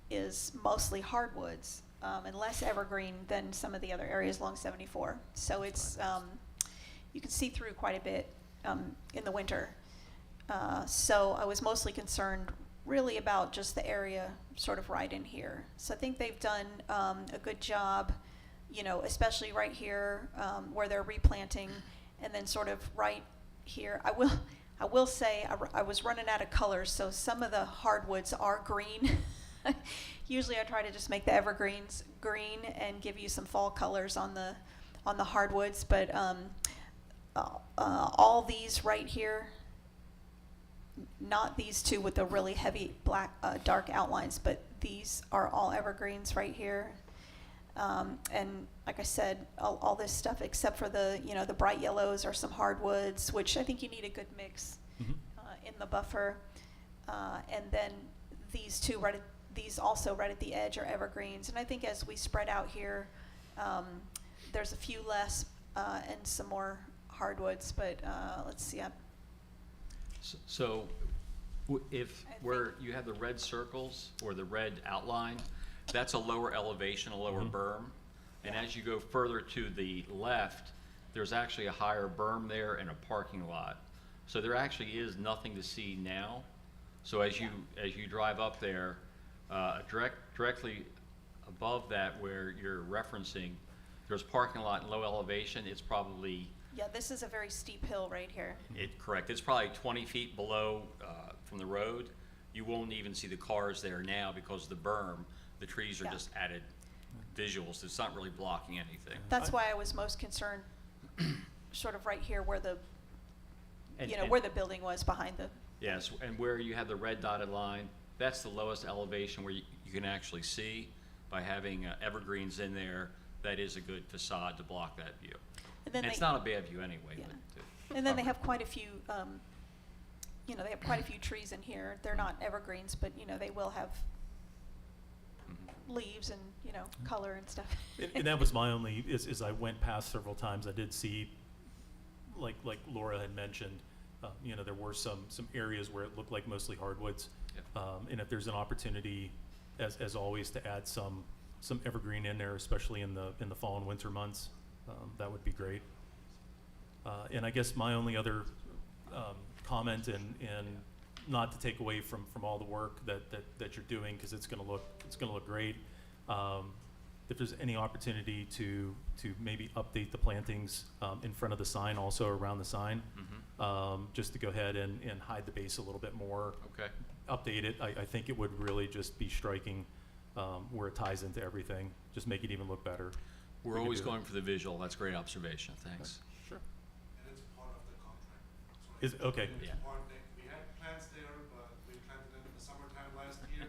E: is mostly hardwoods and less evergreen than some of the other areas along 74. So it's, you can see through quite a bit in the winter. So I was mostly concerned really about just the area sort of right in here. So I think they've done a good job, you know, especially right here where they're replanting, and then sort of right here. I will say I was running out of colors, so some of the hardwoods are green. Usually I try to just make the evergreens green and give you some fall colors on the hardwoods, but all these right here, not these two with the really heavy black dark outlines, but these are all evergreens right here. And like I said, all this stuff except for the bright yellows are some hardwoods, which I think you need a good mix in the buffer. And then these two these also right at the edge are evergreens. And I think as we spread out here, there's a few less and some more hardwoods. But let's see.
K: So if where you have the red circles or the red outline, that's a lower elevation, a lower berm. And as you go further to the left, there's actually a higher berm there and a parking lot. So there actually is nothing to see now. So as you drive up there, directly above that where you're referencing, there's parking lot and low elevation. It's probably
E: This is a very steep hill right here.
K: correct. It's probably 20 feet below from the road. You won't even see the cars there now because of the berm. The trees are just added visuals. It's not really blocking anything.
E: That's why I was most concerned, sort of right here where the
K: And-
E: where the building was behind the.
K: Yes, and where you have the red dotted line, that's the lowest elevation where you can actually see. By having evergreens in there, that is a good facade to block that view.
E: And then
K: it's
E: they-
K: not a bad view anyway.
E: Yeah.
K: But
E: And then they have quite a few, they have quite a few trees in here. They're not evergreens, but they will have
K: Mhm.
E: leaves and color and stuff.
A: And that was my only, as I went past several times, I did see, like Laura had mentioned, there were some areas where it looked like mostly hardwoods.
K: Yep.
A: And if there's an opportunity, as always, to add some evergreen in there, especially in the fall and winter months, that would be great. And I guess my only other comment, and not to take away from all the work that you're doing, because it's gonna look great. If there's any opportunity to maybe update the plantings in front of the sign, also around the sign, just to go ahead and hide the base a little bit more,
K: Okay.
A: update it. I think it would really just be striking where it ties into everything, just make it even look better.
K: We're
A: We could
K: always
A: do that.
K: going for the visual. That's a great observation. Thanks.
A: Sure.
J: And it's part of the contract.
A: Is, okay.
J: It's
K: Yeah.
J: part that we had plants there, but we planted them in the summertime last year.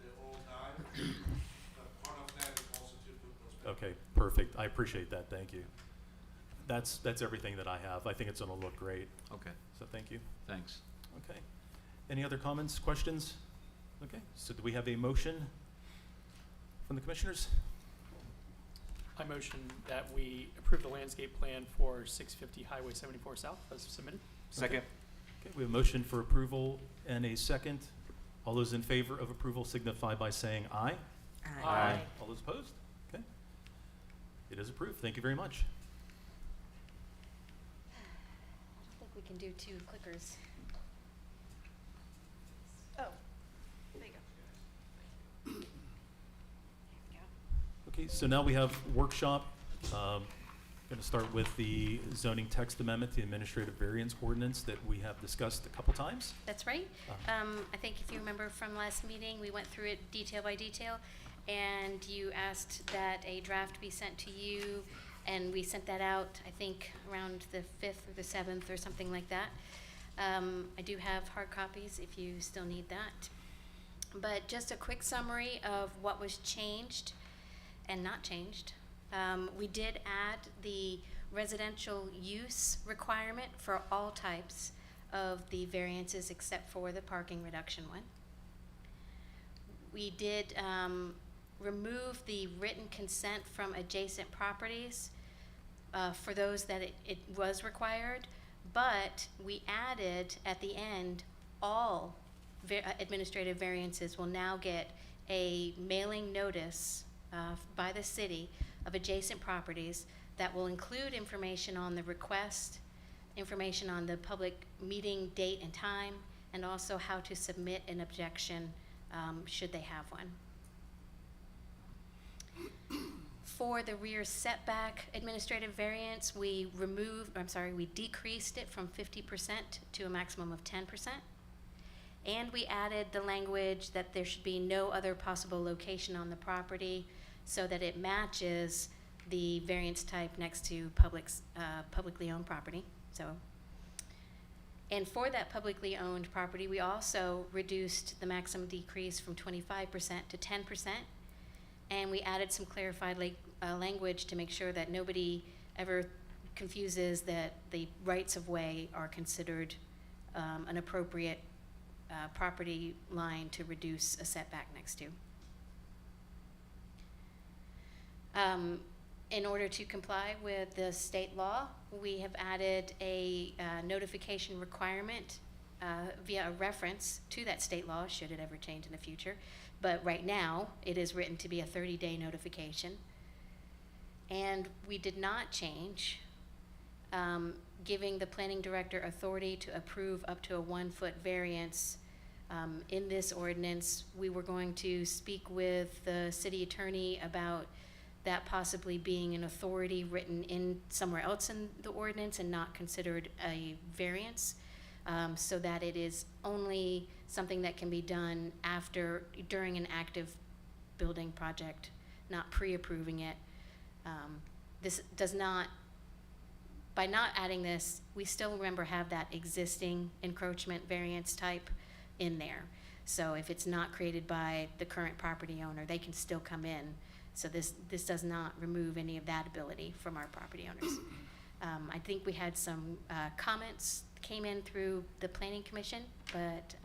J: They all died. But part of that is also to put those back.
A: Okay, perfect. I appreciate that. Thank you. That's everything that I have. I think it's gonna look great,
K: Okay,
A: so thank you.
K: thanks.
A: Okay. Any other comments, questions? Okay, so do we have a motion from the commissioners?
I: I motion that we approve the landscape plan for 650 Highway 74 South as submitted.
H: Second.
A: Okay, we have a motion for approval and a second. All those in favor of approval signify by saying aye.
H: Aye.
A: All those opposed? Okay. It is approved. Thank you very much.
G: I don't think we can do 2 clickers.
E: Oh, there you go.
G: There we go.
A: Okay, so now we have workshop. Going to start with the zoning text amendment, the administrative variance ordinance that we have discussed a couple times.
G: That's right.
A: Uh,
G: I think if you remember from last meeting, we went through it detail by detail, and you asked that a draft be sent to you, and we sent that out, I think, around the 5th or the 7th or something like that. I do have hard copies if you still need that. But just a quick summary of what was changed and not changed. We did add the residential use requirement for all types of the variances except for the parking reduction one. We did remove the written consent from adjacent properties for those that it was required, but we added at the end all administrative variances will now get a mailing notice by the city of adjacent properties that will include information on the request, information on the public meeting date and time, and also how to submit an objection should they have one. For the rear setback administrative variance, we decreased it from 50% to a maximum of 10%. And we added the language that there should be no other possible location on the property so that it matches the variance type next to publicly owned property. And for that publicly owned property, we also reduced the maximum decrease from 25% to 10%. And we added some clarified language to make sure that nobody ever confuses that the rights of way are considered an appropriate property line to reduce a setback next to. In order to comply with the state law, we have added a notification requirement via a reference to that state law, should it ever change in the future. But right now, it is written to be a 30-day notification. And we did not change giving the planning director authority to approve up to a 1-foot variance. In this ordinance, we were going to speak with the city attorney about that possibly being an authority written in somewhere else in the ordinance and not considered a variance, so that it is only something that can be done during an active building project, not pre-approving it. This does not, by not adding this, we still have that existing encroachment variance type in there. So if it's not created by the current property owner, they can still come in. So this does not remove any of that ability from our property owners. I think we had some comments came in through the planning commission, but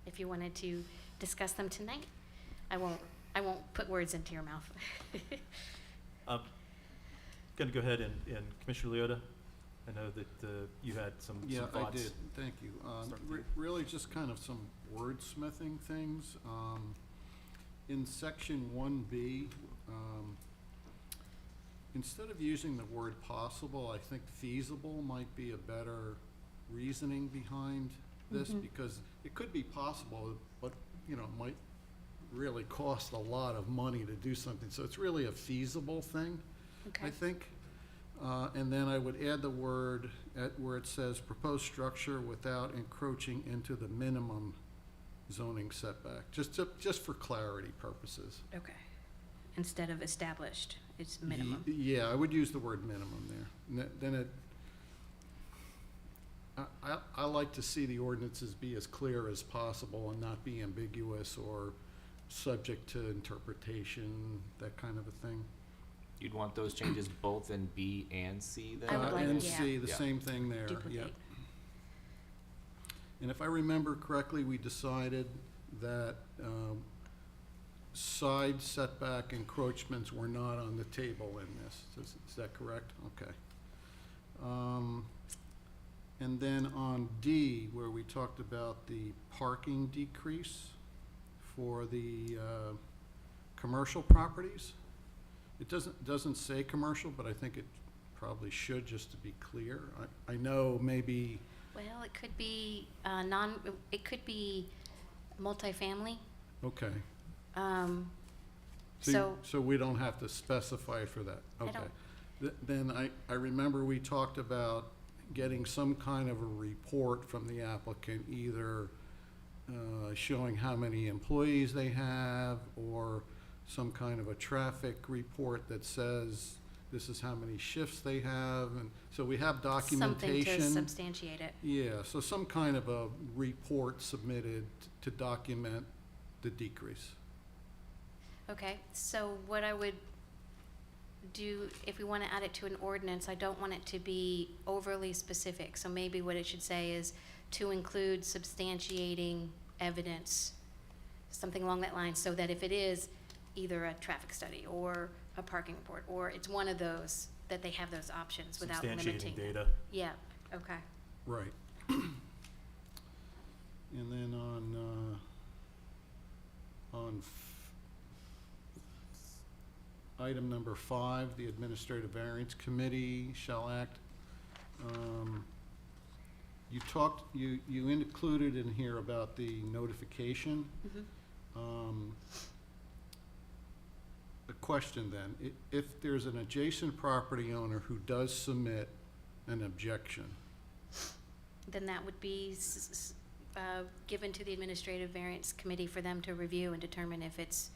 G: if you wanted to discuss them tonight, I won't put words into your mouth.
A: Going to go ahead and Commissioner Leota, I know that you had some thoughts.
F: Yeah, I did. Thank you.
A: Start with you.
F: Really just kind of some wordsmithing things. In section 1B, instead of using the word possible, I think feasible might be a better reasoning behind this, because it could be possible, but it might really cost a lot of money to do something. So it's really a feasible thing,
G: Okay.
F: I think. And then I would add the word at where it says proposed structure without encroaching into the minimum zoning setback, just for clarity purposes.
G: Okay. Instead of established, it's minimum.
F: Yeah, I would use the word minimum there. Then I like to see the ordinances be as clear as possible and not be ambiguous or subject to interpretation, that kind of a thing.
H: You'd want those changes both in B and C then?
G: I would like-
F: And
G: yeah.
F: C, the
H: Yeah.
F: same thing there, yep.
G: Duplicate.
F: And if I remember correctly, we decided that side setback encroachments were not on the table in this. Is that correct? Okay. And then on D, where we talked about the parking decrease for the commercial properties, it doesn't say commercial, but I think it probably should, just to be clear. I know maybe,
G: Well, it could be it could be multifamily.
F: okay.
G: So,
F: we don't have to specify for that,
G: I
F: okay.
G: don't.
F: Then I remember we talked about getting some kind of a report from the applicant, either showing how many employees they have, or some kind of a traffic report that says this is how many shifts they have, and so we have
G: something
F: documentation.
G: to substantiate it.
F: Yeah, so some kind of a report submitted to document the decrease.
G: Okay, so what I would do, if we want to add it to an ordinance, I don't want it to be overly specific. So maybe what it should say is to include substantiating evidence, something along that line, so that if it is either a traffic study or a parking report, or it's one of those, that they have those options without limiting.
A: Substantiating data.
G: Yeah, okay.
F: Right. And then on item number 5, the Administrative Variance Committee shall act. You included in here about the notification.
G: Mhm.
F: A question then, if there's an adjacent property owner who does submit an objection,
G: Then that would be given to the Administrative Variance Committee for them to review and determine if it's,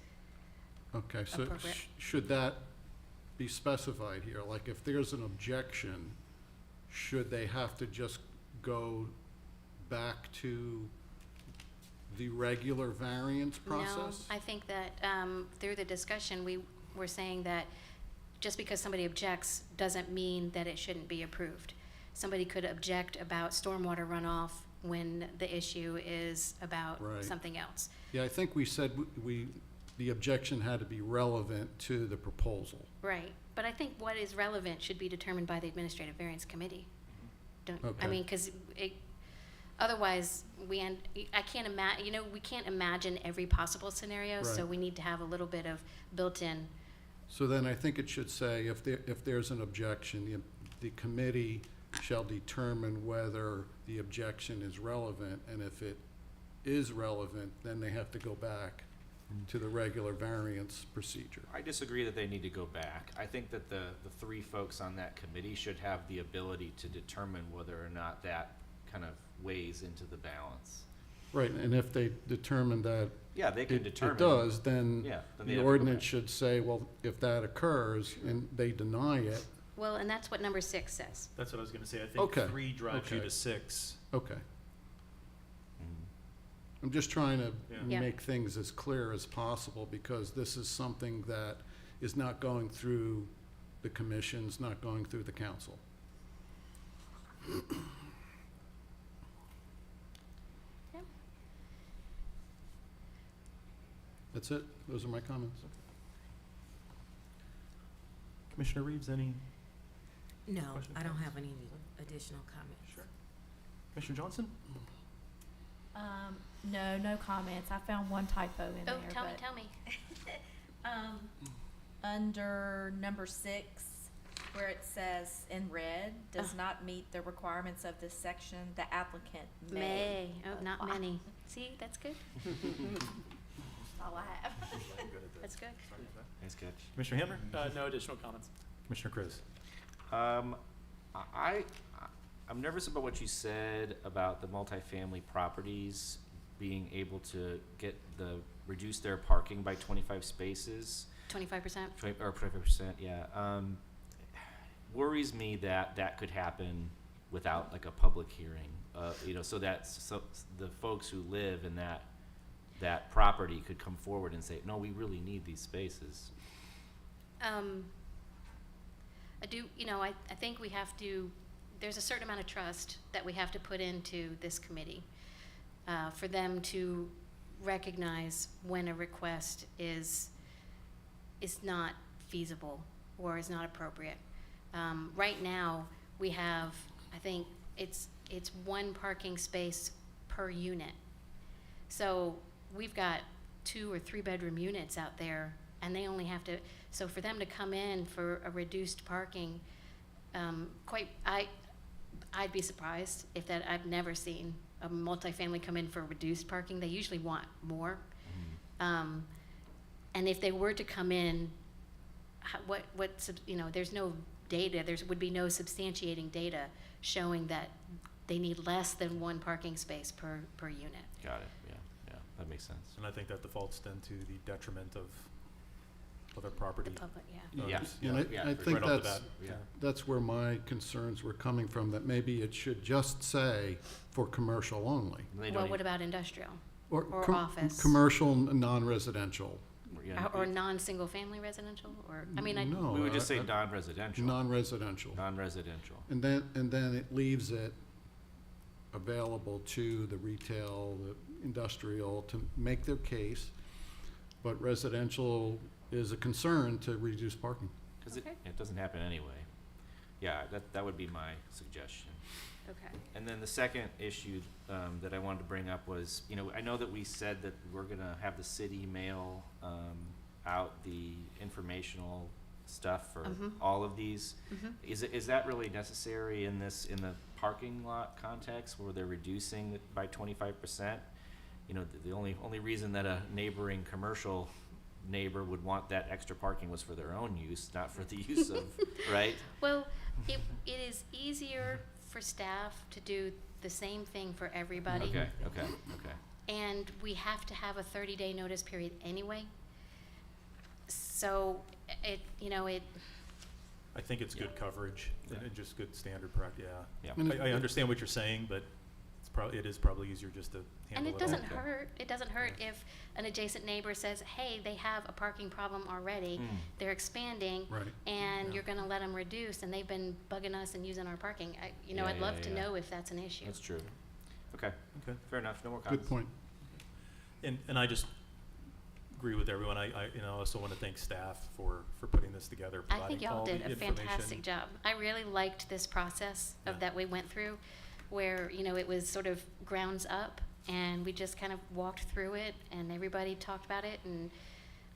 F: okay, so
G: Appropriate.
F: should that be specified here? Like, if there's an objection, should they have to just go back to the regular variance process?
G: No, I think that through the discussion, we were saying that just because somebody objects doesn't mean that it shouldn't be approved. Somebody could object about stormwater runoff when the issue is about
F: Right.
G: something else.
F: Yeah, I think we said the objection had to be relevant to the proposal.
G: Right, but I think what is relevant should be determined by the Administrative Variance Committee. Don't, I
F: Okay.
G: mean, because otherwise, we can't imagine every possible scenario, so
F: Right.
G: we need to have a little bit of built-in.
F: So then I think it should say, if there's an objection, the committee shall determine whether the objection is relevant, and if it is relevant, then they have to go back to the regular variance procedure.
H: I disagree that they need to go back. I think that the 3 folks on that committee should have the ability to determine whether or not that kind of weighs into the balance.
F: Right, and if they determine that
H: Yeah, they can
F: it
H: determine.
F: does, then
H: Yeah, then they
F: the
H: have to go
F: ordinance
H: back.
F: should say, well, if that occurs and they deny it,
G: Well, and that's what number 6 says.
A: That's what I was gonna say. I think
F: Okay,
A: 3 drives you
F: okay.
A: to 6.
F: okay.
H: Mhm.
F: I'm just trying to
A: Yeah.
G: Yeah.
F: make things as clear as possible, because this is something that is not going through the commissions, not going through the council.
G: Yep.
F: That's it? Those are my comments.
A: Commissioner Reeves, any?
C: No,
A: Questions,
C: I don't
A: comments?
C: have any additional comments.
A: Sure. Commissioner Johnson?
B: No comments. I found one typo in
G: Oh,
B: there,
G: tell me,
B: but,
G: tell me.
B: under number 6, where it says in red, does
G: Oh.
B: not meet the requirements of this section, the applicant may.
G: May, oh, not
B: apply.
G: many. See, that's good,
B: That's all I have.
G: that's good.
H: Nice catch.
A: Commissioner Hamner?
I: No additional comments.
A: Commissioner Chris?
H: I'm nervous about what you said about the multifamily properties being able to reduce their parking by 25 spaces.
G: 25%?
H: Or 25%, yeah. Worries me that could happen without like a public hearing. So the folks who live in that property could come forward and say, no, we really need these spaces.
G: I think we have to, there's a certain amount of trust that we have to put into this committee for them to recognize when a request is not feasible or is not appropriate. Right now, we have, I think it's one parking space per unit. So we've got 2 or 3 bedroom units out there, and they only have to, so for them to come in for a reduced parking, I'd be surprised if that, I've never seen a multifamily come in for reduced parking. They usually want more. And if they were to come in, there's no data, there would be no substantiating data showing that they need less than 1 parking space per unit.
H: Got it, yeah, that makes sense.
A: And I think that defaults then to the detriment of other property
G: The public, yeah.
A: owners.
F: And I
H: for
F: think
A: Right off the bat,
H: yeah.
F: that's where my concerns were coming from, that maybe it should just say for commercial only.
H: They
G: Well,
H: don't
G: what about industrial?
F: Or
G: Or office.
F: Commercial, non-residential.
G: Or non-single family residential, or, I mean,
F: No.
H: We would just say
F: I-
H: non-residential.
F: Non-residential.
H: Non-residential.
F: And then it leaves it available to the retail, the industrial to make their case. But residential is a concern to reduce parking.
H: Because
G: Okay.
H: it doesn't happen anyway. Yeah, that would be my suggestion.
G: okay.
H: And then the second issue that I wanted to bring up was, I know that we said that we're gonna have the city mail out the informational stuff for
G: Mhm.
H: all of these.
G: Mhm.
H: Is that really necessary in the parking lot context where they're reducing it by 25%? The only reason that a neighboring commercial neighbor would want that extra parking was for their own use, not for the use of, right?
G: Well, it is easier for staff to do the same thing for everybody.
H: Okay.
G: And we have to have a 30-day notice period anyway. So it,
A: I think it's good coverage and just good standard practice,
H: Yeah.
F: And
A: I understand what you're saying, but it is probably easier just to
G: and
A: handle
G: it
A: it all.
G: doesn't hurt. It doesn't hurt if an adjacent neighbor says, hey, they have a parking problem already.
H: Mm.
G: They're expanding.
F: Right.
G: And
F: Yeah.
G: you're gonna let them reduce, and they've been bugging us and using our parking.
H: Yeah,
G: I'd love
H: yeah,
G: to
H: yeah.
G: know if that's an issue.
H: That's true. Okay,
A: Okay.
H: fair enough. No more comments.
F: Good point.
A: And I just agree with everyone. I also want to thank staff for putting this together,
G: I
A: providing
G: think y'all
A: all the
G: did a
A: information.
G: fantastic job. I really liked this process
A: Yeah.
G: that we went through, where, it was sort of grounds up, and we just kind of walked through it, and everybody talked about it, and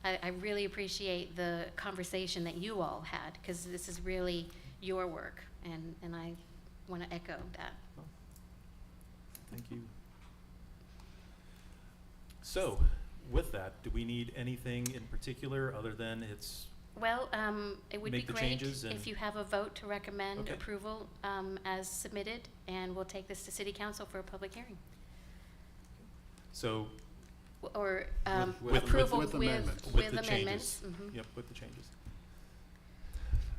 G: I really appreciate the conversation that you all had, because this is really your work, and I want to echo that.
A: Thank you. So, with that, do we need anything in particular other than
G: Well, it would be
A: Make the
G: great
A: changes
G: if
A: and-
G: you have a vote to recommend
A: Okay.
G: approval as submitted, and we'll take this to City Council for a public hearing.
A: so,
G: Or
F: With-
G: approval
F: with amendments.
G: with
A: the
G: amendments.
A: changes?
G: Mhm.
A: Yep, with the changes.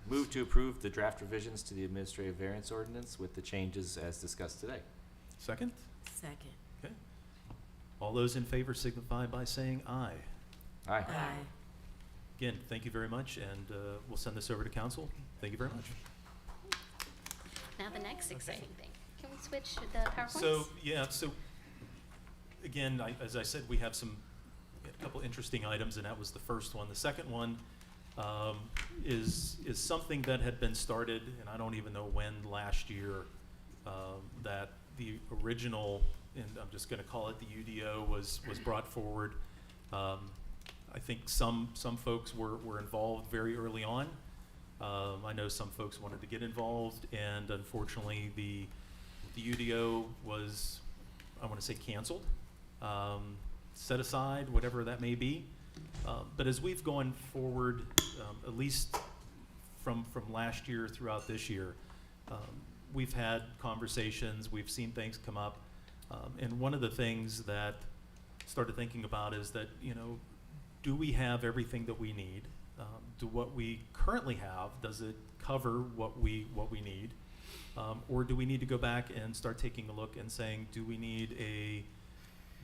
H: Move to approve the draft revisions to the administrative variance ordinance with the changes as discussed today.
A: Second?
C: Second.
A: Okay. All those in favor signify by saying aye.
H: Aye.
C: Aye.
A: Again, thank you very much, and we'll send this over to council. Thank you very much.
G: Now the next
A: Okay.
G: exciting thing. Can we switch to the PowerPoints?
A: So, again, as I said, we have a couple interesting items, and that was the first one. The second one is something that had been started, and I don't even know when, last year, that the original, and I'm just gonna call it the UDO, was brought forward. I think some folks were involved very early on. I know some folks wanted to get involved, and unfortunately, the UDO was, I want to say, canceled, set aside, whatever that may be. But as we've gone forward, at least from last year throughout this year, we've had conversations, we've seen things come up, and one of the things that I started thinking about is that, do we have everything that we need? Do what we currently have, does it cover what we need? Or do we need to go back and start taking a look and saying, do we need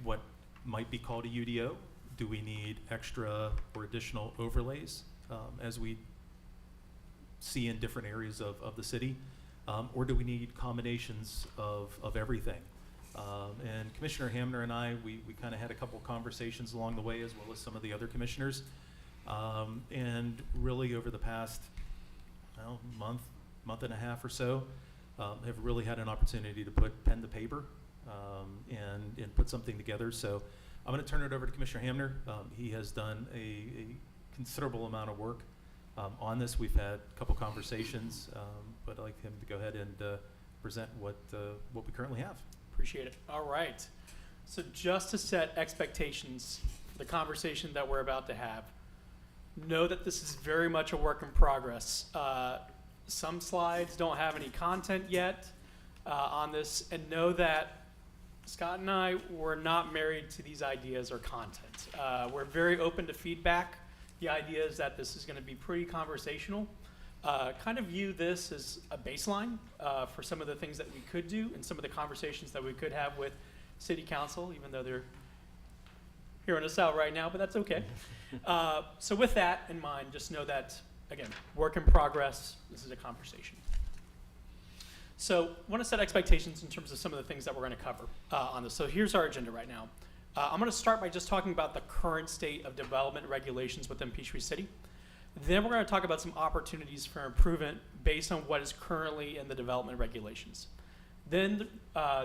A: what might be called a UDO? Do we need extra or additional overlays as we see in different areas of the city? Or do we need combinations of everything? And Commissioner Hamner and I, we kind of had a couple conversations along the way, as well as some of the other commissioners. And really over the past, well, month and a half or so, have really had an opportunity to put pen to paper and put something together. So I'm going to turn it over to Commissioner Hamner. He has done a considerable amount of work on this. We've had a couple conversations, but I'd like him to go ahead and present what we currently have.
I: Appreciate it. All right. So just to set expectations for the conversation that we're about to have, know that this is very much a work in progress. Some slides don't have any content yet on this, and know that Scott and I were not married to these ideas or content. We're very open to feedback. The idea is that this is going to be pretty conversational. Kind of view this as a baseline for some of the things that we could do and some of the conversations that we could have with City Council, even though they're hearing us out right now, but that's okay. So with that in mind, just know that, again, work in progress. This is a conversation. So I want to set expectations in terms of some of the things that we're going to cover on this. So here's our agenda right now. I'm going to start by just talking about the current state of development regulations within Peachtree City. Then we're going to talk about some opportunities for improvement based on what is currently in the development regulations. Then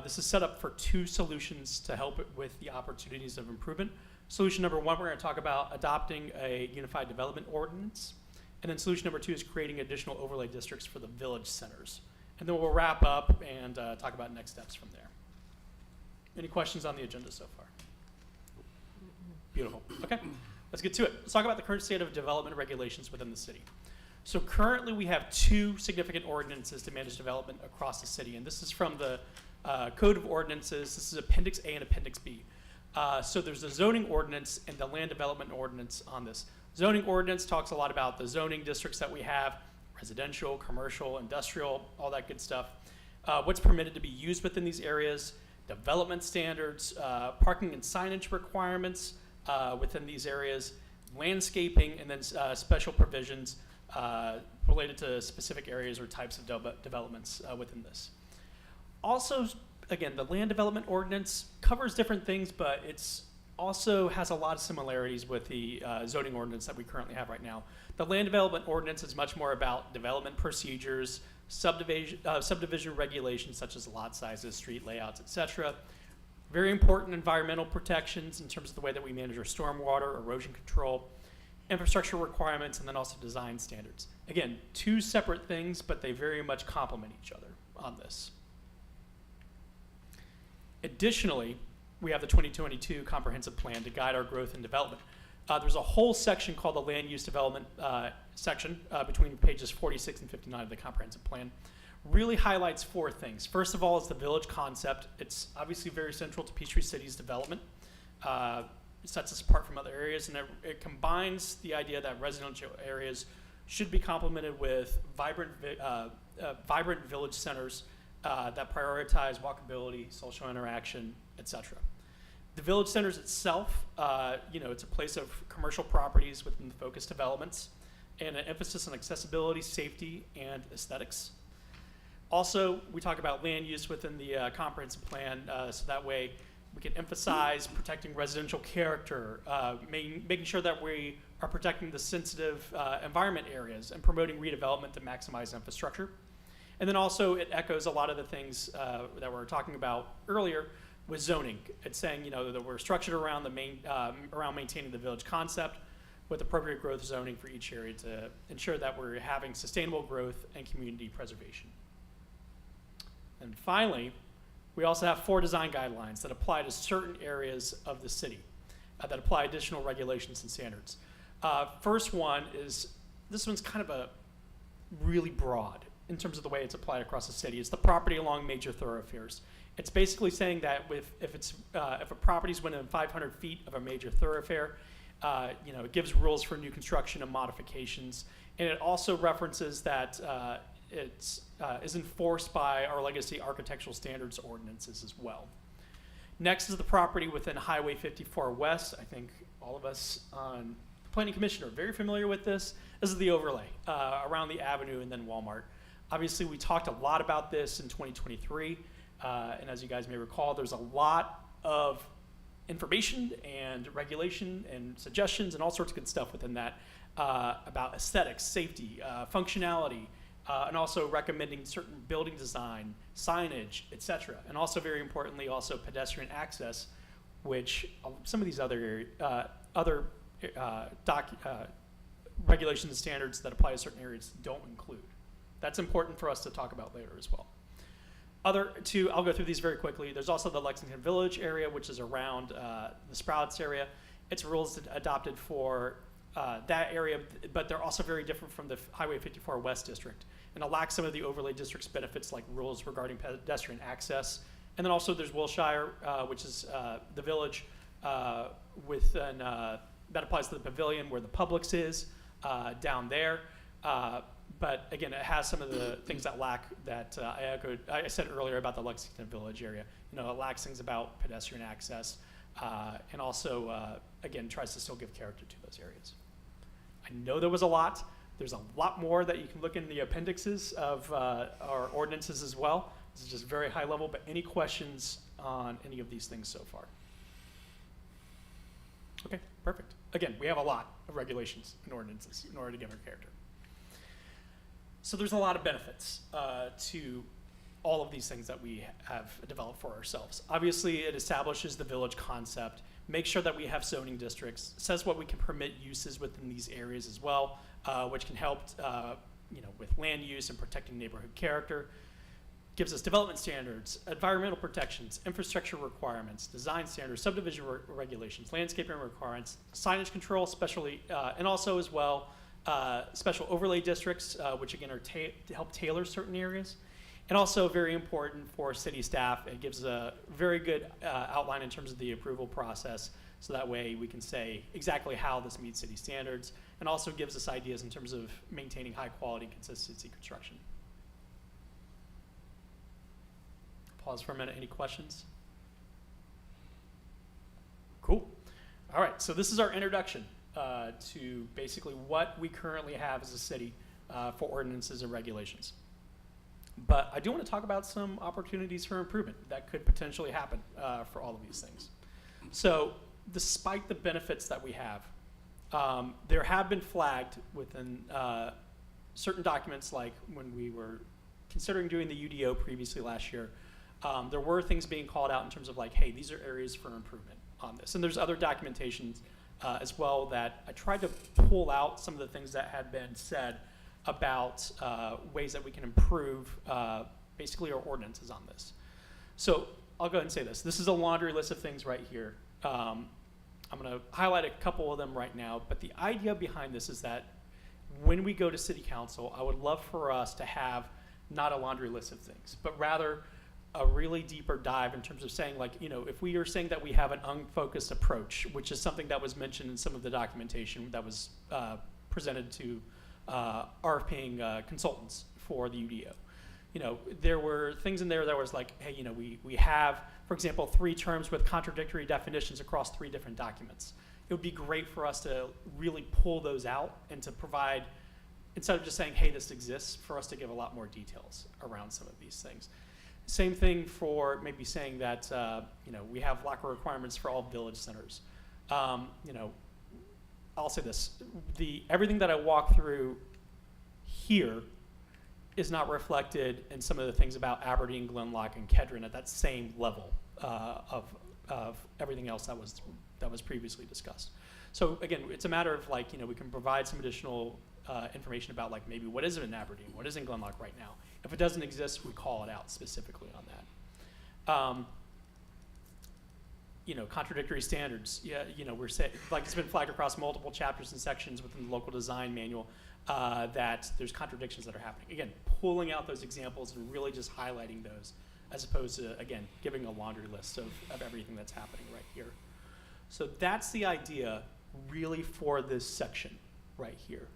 I: this is set up for two solutions to help with the opportunities of improvement. Solution number one, we're going to talk about adopting a unified development ordinance. And then solution number two is creating additional overlay districts for the village centers. And then we'll wrap up and talk about next steps from there. Any questions on the agenda so far? Beautiful. Okay, let's get to it. Let's talk about the current state of development regulations within the city. So currently we have two significant ordinances to manage development across the city. And this is from the Code of Ordinances. This is Appendix A and Appendix B. So there's the zoning ordinance and the land development ordinance on this. Zoning ordinance talks a lot about the zoning districts that we have, residential, commercial, industrial, all that good stuff. What's permitted to be used within these areas, development standards, parking and signage requirements within these areas, landscaping, and then special provisions related to specific areas or types of developments within this. Also, again, the land development ordinance covers different things, but it's also has a lot of similarities with the zoning ordinance that we currently have right now. The land development ordinance is much more about development procedures, subdivision regulations such as lot sizes, street layouts, etc. Very important environmental protections in terms of the way that we manage our stormwater, erosion control, infrastructure requirements, and then also design standards. Again, two separate things, but they very much complement each other on this. Additionally, we have the 2022 comprehensive plan to guide our growth and development. There's a whole section called the land use development section between pages 46 and 59 of the comprehensive plan. Really highlights four things. First of all is the village concept. It's obviously very central to Peachtree City's development. It sets us apart from other areas, and it combines the idea that residential areas should be complemented with vibrant village centers that prioritize walkability, social interaction, etc. The village centers itself, it's a place of commercial properties within the focused developments and an emphasis on accessibility, safety, and aesthetics. Also, we talk about land use within the comprehensive plan, so that way we can emphasize protecting residential character, making sure that we are protecting the sensitive environment areas and promoting redevelopment to maximize infrastructure. And then also it echoes a lot of the things that we were talking about earlier with zoning. It's saying, that we're structured around around maintaining the village concept with appropriate growth zoning for each area to ensure that we're having sustainable growth and community preservation. And finally, we also have 4 design guidelines that apply to certain areas of the city that apply additional regulations and standards. First one is, this one's kind of a really broad in terms of the way it's applied across the city. It's the property along major thoroughfares. It's basically saying that if a property's within 500 feet of a major thoroughfare, it gives rules for new construction and modifications. And it also references that it is enforced by our legacy architectural standards ordinances as well. Next is the property within Highway 54 West. I think all of us on planning commissioner, very familiar with this. This is the overlay around the avenue and then Walmart. Obviously, we talked a lot about this in 2023, and as you guys may recall, there's a lot of information and regulation and suggestions and all sorts of good stuff within that about aesthetics, safety, functionality, and also recommending certain building design, signage, etc. And also, very importantly, also pedestrian access, which some of these other regulations and standards that apply to certain areas don't include. That's important for us to talk about later as well. I'll go through these very quickly. There's also the Lexington Village area, which is around the Sprouts area. It's rules adopted for that area, but they're also very different from the Highway 54 West District, and it lacks some of the overlay district's benefits like rules regarding pedestrian access. And then also there's Wilshire, which is the village that applies to the pavilion where the Publix is down there. But again, it has some of the things that lack that I said earlier about the Lexington Village area. It lacks things about pedestrian access, and also, again, tries to still give character to those areas. I know there was a lot. There's a lot more that you can look in the appendixes of our ordinances as well. This is just very high level, but any questions on any of these things so far? Okay, perfect. Again, we have a lot of regulations and ordinances in order to give our character. So there's a lot of benefits to all of these things that we have developed for ourselves. Obviously, it establishes the village concept, makes sure that we have zoning districts, says what we can permit uses within these areas as well, which can help with land use and protecting neighborhood character. Gives us development standards, environmental protections, infrastructure requirements, design standards, subdivision regulations, landscaping requirements, signage control, especially, and also as well, special overlay districts, which again are to help tailor certain areas. And also very important for city staff, it gives a very good outline in terms of the approval process, so that way we can say exactly how this meets city standards, and also gives us ideas in terms of maintaining high quality consistency construction. Pause for a minute, any questions? Cool. All right, so this is our introduction to basically what we currently have as a city for ordinances and regulations. But I do want to talk about some opportunities for improvement that could potentially happen for all of these things. So despite the benefits that we have, there have been flagged within certain documents, like when we were considering doing the UDO previously last year, there were things being called out in terms of like, hey, these are areas for improvement on this. And there's other documentations as well that I tried to pull out some of the things that had been said about ways that we can improve basically our ordinances on this. So I'll go ahead and say this. This is a laundry list of things right here. I'm going to highlight a couple of them right now, but the idea behind this is that when we go to city council, I would love for us to have not a laundry list of things, but rather a really deeper dive in terms of saying, like, if we are saying that we have an unfocused approach, which is something that was mentioned in some of the documentation that was presented to our paying consultants for the UDO. There were things in there that was like, hey, we have, for example, 3 terms with contradictory definitions across 3 different documents. It would be great for us to really pull those out and to provide, instead of just saying, hey, this exists, for us to give a lot more details around some of these things. Same thing for maybe saying that, we have locker requirements for all village centers. I'll say this, everything that I walk through here is not reflected in some of the things about Aberdeen, Glenlock, and Kedron at that same level of everything else that was previously discussed. So again, it's a matter of like, we can provide some additional information about like maybe what is it in Aberdeen, what is in Glenlock right now. If it doesn't exist, we call it out specifically on that. Contradictory standards. Yeah, we're saying, like, it's been flagged across multiple chapters and sections within the local design manual that there's contradictions that are happening. Again, pulling out those examples and really just highlighting those, as opposed to, again, giving a laundry list of everything that's happening right here. So that's the idea really for this section right here.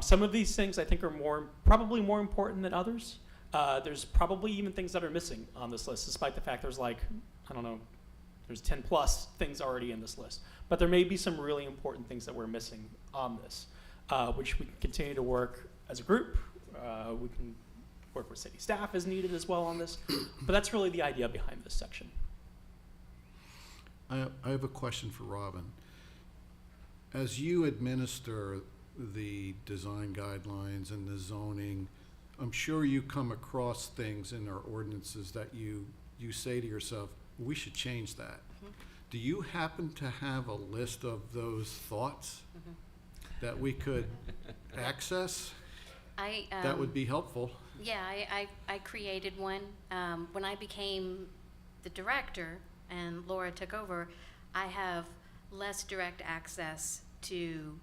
I: Some of these things I think are probably more important than others. There's probably even things that are missing on this list, despite the fact there's like, I don't know, There's 10 plus things already in this list. But there may be some really important things that we're missing on this, which we can continue to work as a group. We can work with city staff as needed as well on this. But that's really the idea behind this section.
F: I have a question for Robin. As you administer the design guidelines and the zoning, I'm sure you come across things in our ordinances that you say to yourself, we should change that. Do you happen to have a list of those thoughts that we could access? That would be helpful.
G: Yeah, I created one. When I became the director and Laura took over, I have less direct access to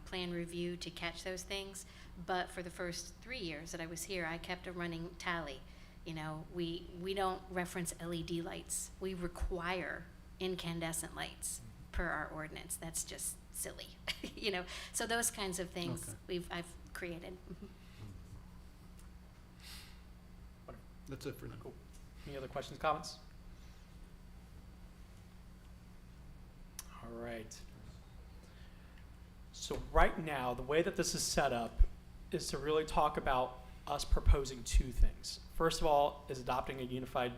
G: plan review to catch those things. But for the first 3 years that I was here, I kept a running tally. You know, we don't reference LED lights. We require incandescent lights per our ordinance. That's just silly, you know. So those kinds of things I've created.
F: That's it for now.
I: Cool. Any other questions, comments? All right. So right now, the way that this is set up is to really talk about us proposing two things. First of all is adopting a unified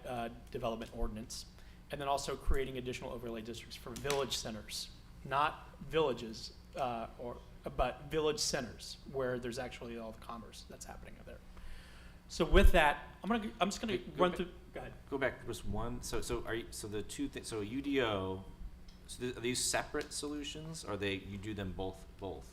I: development ordinance, and then also creating additional overlay districts for village centers, not villages, but village centers where there's actually all the commerce that's happening there. So with that, I'm just gonna run through. Go ahead.
H: Go back just one. So the two things. So UDO. So are these separate solutions, or you do them both?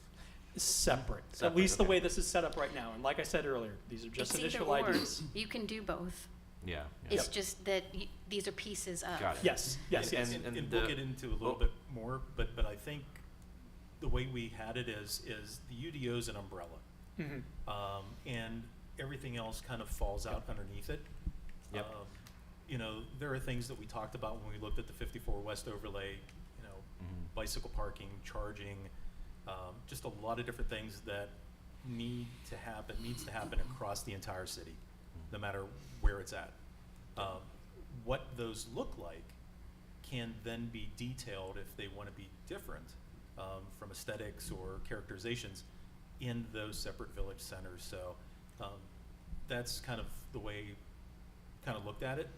I: Separate. At
H: Separate,
I: least the
H: okay.
I: way this is set up right now. And like I said earlier, these are just
G: It's
I: initial
G: either or.
I: ideas.
G: You can do both.
H: Yeah.
G: It's just that these are pieces of.
H: Got it.
I: Yes.
A: And we'll get into a little bit more, but I think the way we had it is the UDO is an umbrella.
I: Mm-hmm.
A: And everything else kind of falls out underneath it.
H: Yep.
A: You know, there are things that we talked about when we looked at the 54 West overlay, you know, bicycle parking, charging, just a lot of different things that needs to happen across the entire city, no matter where it's at. What those look like can then be detailed if they want to be different from aesthetics or characterizations in those separate village centers. So that's kind of the way kind of looked at it.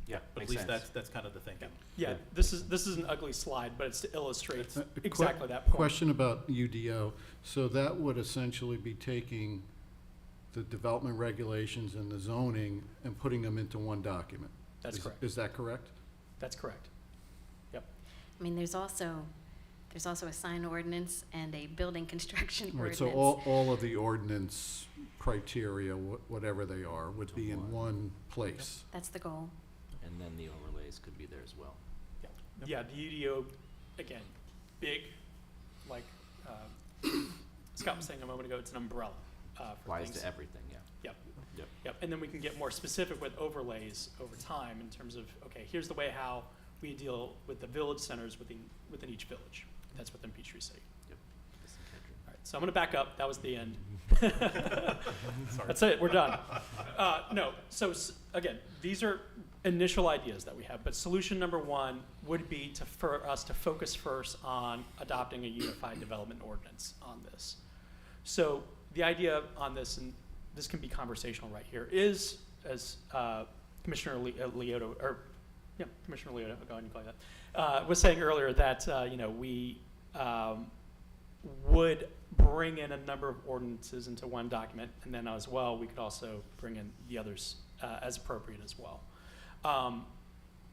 H: Yeah,
A: But
H: makes
A: at least
H: sense.
A: that's kind of the thinking.
I: Yeah, this is an ugly slide, but it's to illustrate
F: A
I: exactly that point.
F: Question about UDO. So that would essentially be taking the development regulations and the zoning and putting them into one document.
I: That's
F: Is-
I: correct.
F: Is that correct?
I: That's correct. Yep.
G: I mean, there's also a sign ordinance and a building construction
F: Right,
G: ordinance.
F: so all of the ordinance criteria, whatever they are, would be in one place.
G: That's the goal.
H: And then the overlays could be there as well.
I: Yeah, the UDO, again, big, like Scott was saying a moment ago, it's an umbrella for
H: Applies
I: things.
H: to everything. Yeah.
I: Yep.
H: Yep.
I: Yep. And then we can get more specific with overlays over time in terms of, okay, here's the way how we deal with the village centers within each village. That's within Peachtree City.
H: Yep.
I: All right, so I'm gonna back up. That was the end. That's it. We're done. No. So again, these are initial ideas that we have, but solution number one would be for us to focus first on adopting a unified development ordinance on this. So the idea on this, and this can be conversational right here, is as Commissioner Leoto, Commissioner Leoto, go ahead and play that, was saying earlier that we would bring in a number of ordinances into one document, and then as well we could also bring in the others as appropriate as well.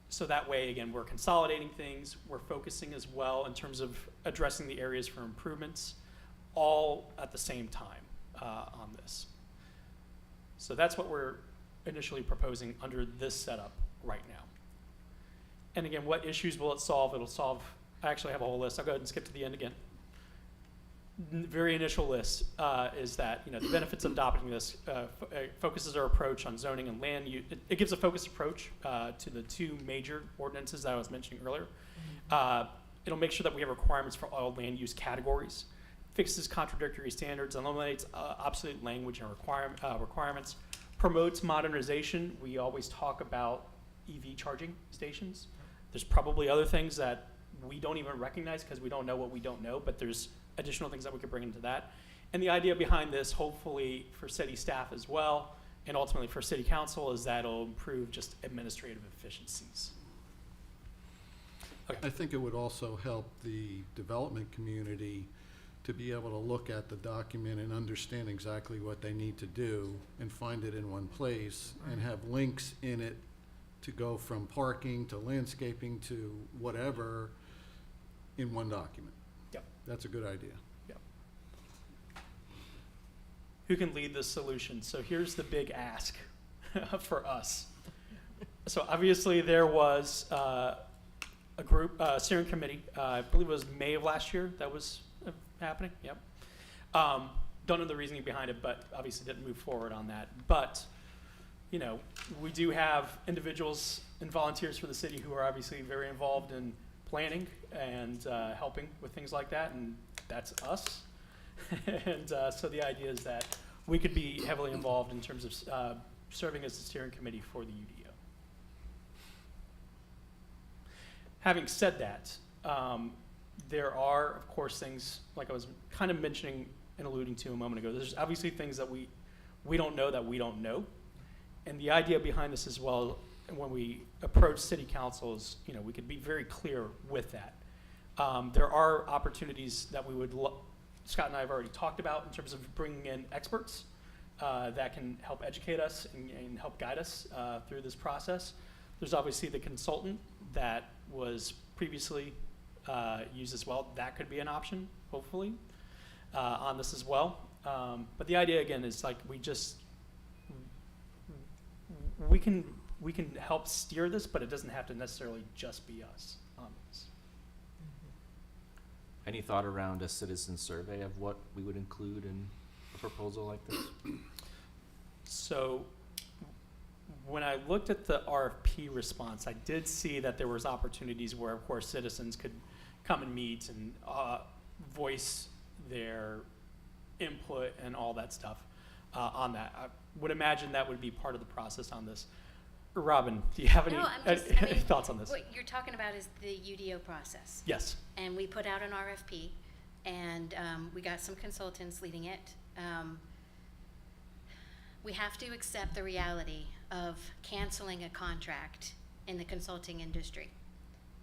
I: So that way, again, we're consolidating things, we're focusing as well in terms of addressing the areas for improvements, all at the same time on this. So that's what we're initially proposing under this setup right now. And again, what issues will it solve? It'll solve, I actually have a whole list. I'll go ahead and skip to the end again. Very initial list is that the benefits of adopting this focuses our approach on zoning and land use. It gives a focused approach to the two major ordinances that I was mentioning earlier. It'll make sure that we have requirements for all land use categories, fixes contradictory standards, eliminates obsolete language and requirements, promotes modernization. We always talk about EV charging stations. There's probably other things that we don't even recognize because we don't know what we don't know, but there's additional things that we could bring into that. And the idea behind this, hopefully for city staff as well, and ultimately for city council, is that it'll improve just administrative efficiencies.
F: I think it would also help the development community to be able to look at the document and understand exactly what they need to do and find it in one place and have links in it to go from parking to landscaping to whatever in one document.
I: Yep.
F: That's a good idea.
I: Yep. Who can lead this solution? So here's the big ask for us. So obviously there was a group, steering committee, I believe it was May of last year that was happening. Yep. Don't know the reasoning behind it, but obviously didn't move forward on that. But, you know, we do have individuals and volunteers for the city who are obviously very involved in planning and helping with things like that, and that's us. And so the idea is that we could be heavily involved in terms of serving as the steering committee for the UDO. Having said that, there are, of course, things like I was kind of mentioning and alluding to a moment ago. There's obviously things that we don't know that we don't know. And the idea behind this as well, when we approach city council, is, you know, we could be very clear with that. There are opportunities that we would, Scott and I have already talked about in terms of bringing in experts that can help educate us and help guide us through this process. There's obviously the consultant that was previously used as well. That could be an option, hopefully, on this as well. But the idea, again, is like we can help steer this, but it doesn't have to necessarily just be us on this.
H: Any thought around a citizen survey of what we would include in a proposal like this?
I: So when I looked at the RFP response, I did see that there was opportunities where, of course, citizens could come and meet and voice their input and all that stuff on that. I would imagine that would be part of the process on this. Robin, do you have any thoughts on this?
G: What you're talking about is the UDO process.
I: Yes.
G: And we put out an RFP, and we got some consultants leading it. We have to accept the reality of canceling a contract in the consulting industry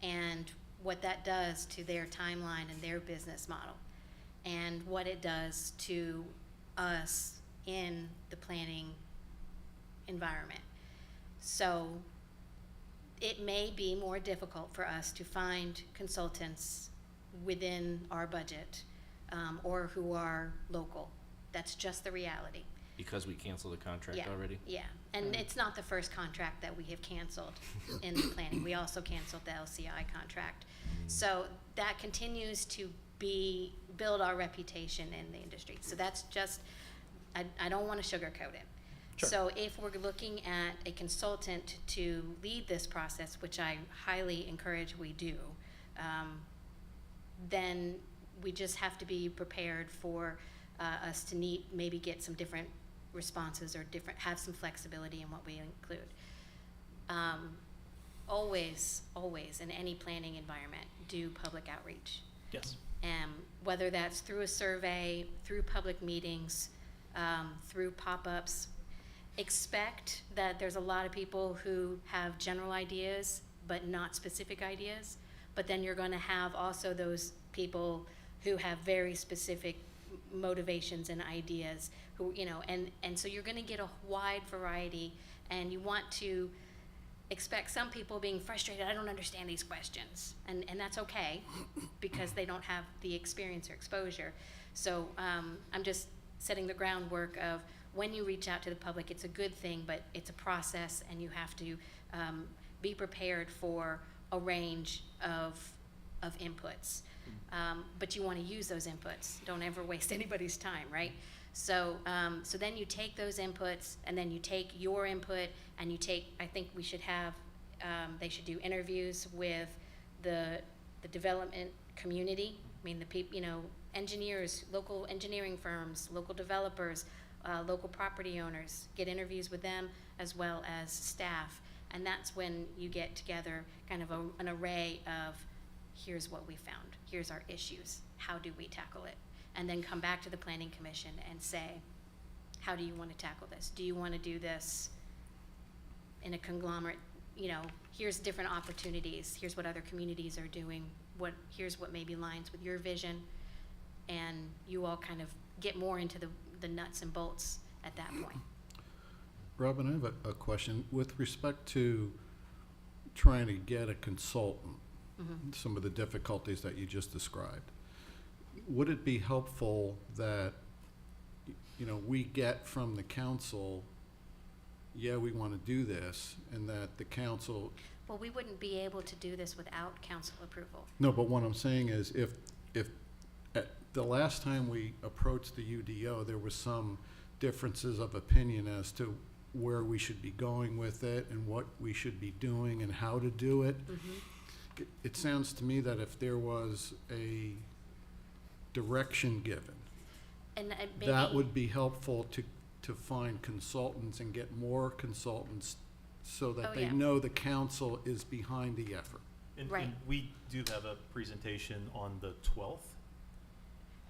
G: and what that does to their timeline and their business model, and what it does to us in the planning environment. So it may be more difficult for us to find consultants within our budget or who are local. That's just the reality.
H: Because we canceled a contract already?
G: Yeah, and it's not the first contract that we have canceled in the planning. We also canceled the LCI contract. So that continues to build our reputation in the industry. So that's just, I don't want to sugarcoat it.
I: Sure.
G: So if we're looking at a consultant to lead this process, which I highly encourage we do, then we just have to be prepared for us to maybe get some different responses or have some flexibility in what we include. Always in any planning environment, do public outreach.
I: Yes.
G: Whether that's through a survey, through public meetings, through pop-ups. Expect that there's a lot of people who have general ideas but not specific ideas, but then you're going to have also those people who have very specific motivations and ideas who, you know, and so you're going to get a wide variety, and you want to expect some people being frustrated, I don't understand these questions, and that's okay because they don't have the experience or exposure. So I'm just setting the groundwork of when you reach out to the public, it's a good thing, but it's a process, and you have to be prepared for a range of inputs. But you want to use those inputs. Don't ever waste anybody's time, right? So so then you take those inputs, and then you take your input, and you take, I think we should have, they should do interviews with the development community. I mean, the people, you know, engineers, local engineering firms, local developers, local property owners, get interviews with them as well as staff, And that's when you get together kind of an array of, here's what we found, here's our issues, how do we tackle it? And then come back to the planning commission and say, how do you want to tackle this? Do you want to do this in a conglomerate, here's different opportunities, here's what other communities are doing, here's what maybe lines with your vision, and you all kind of get more into the nuts and bolts at that point.
F: Robin, I have a question. With respect to trying to get a consultant, some of the difficulties that you just described, would it be helpful that, we get from the council, yeah, we want to do this, and that the council...
G: Well, we wouldn't be able to do this without council approval.
F: No, but what I'm saying is if at the last time we approached the UDO, there was some differences of opinion as to where we should be going with it and what we should be doing and how to do it. It sounds to me that if there was a direction given,
G: And maybe,
F: that would be helpful to find consultants and get more consultants so that
G: Oh,
F: they
G: yeah.
F: know the council is behind the effort.
A: And,
G: Right.
A: and we do have a presentation on the 12th.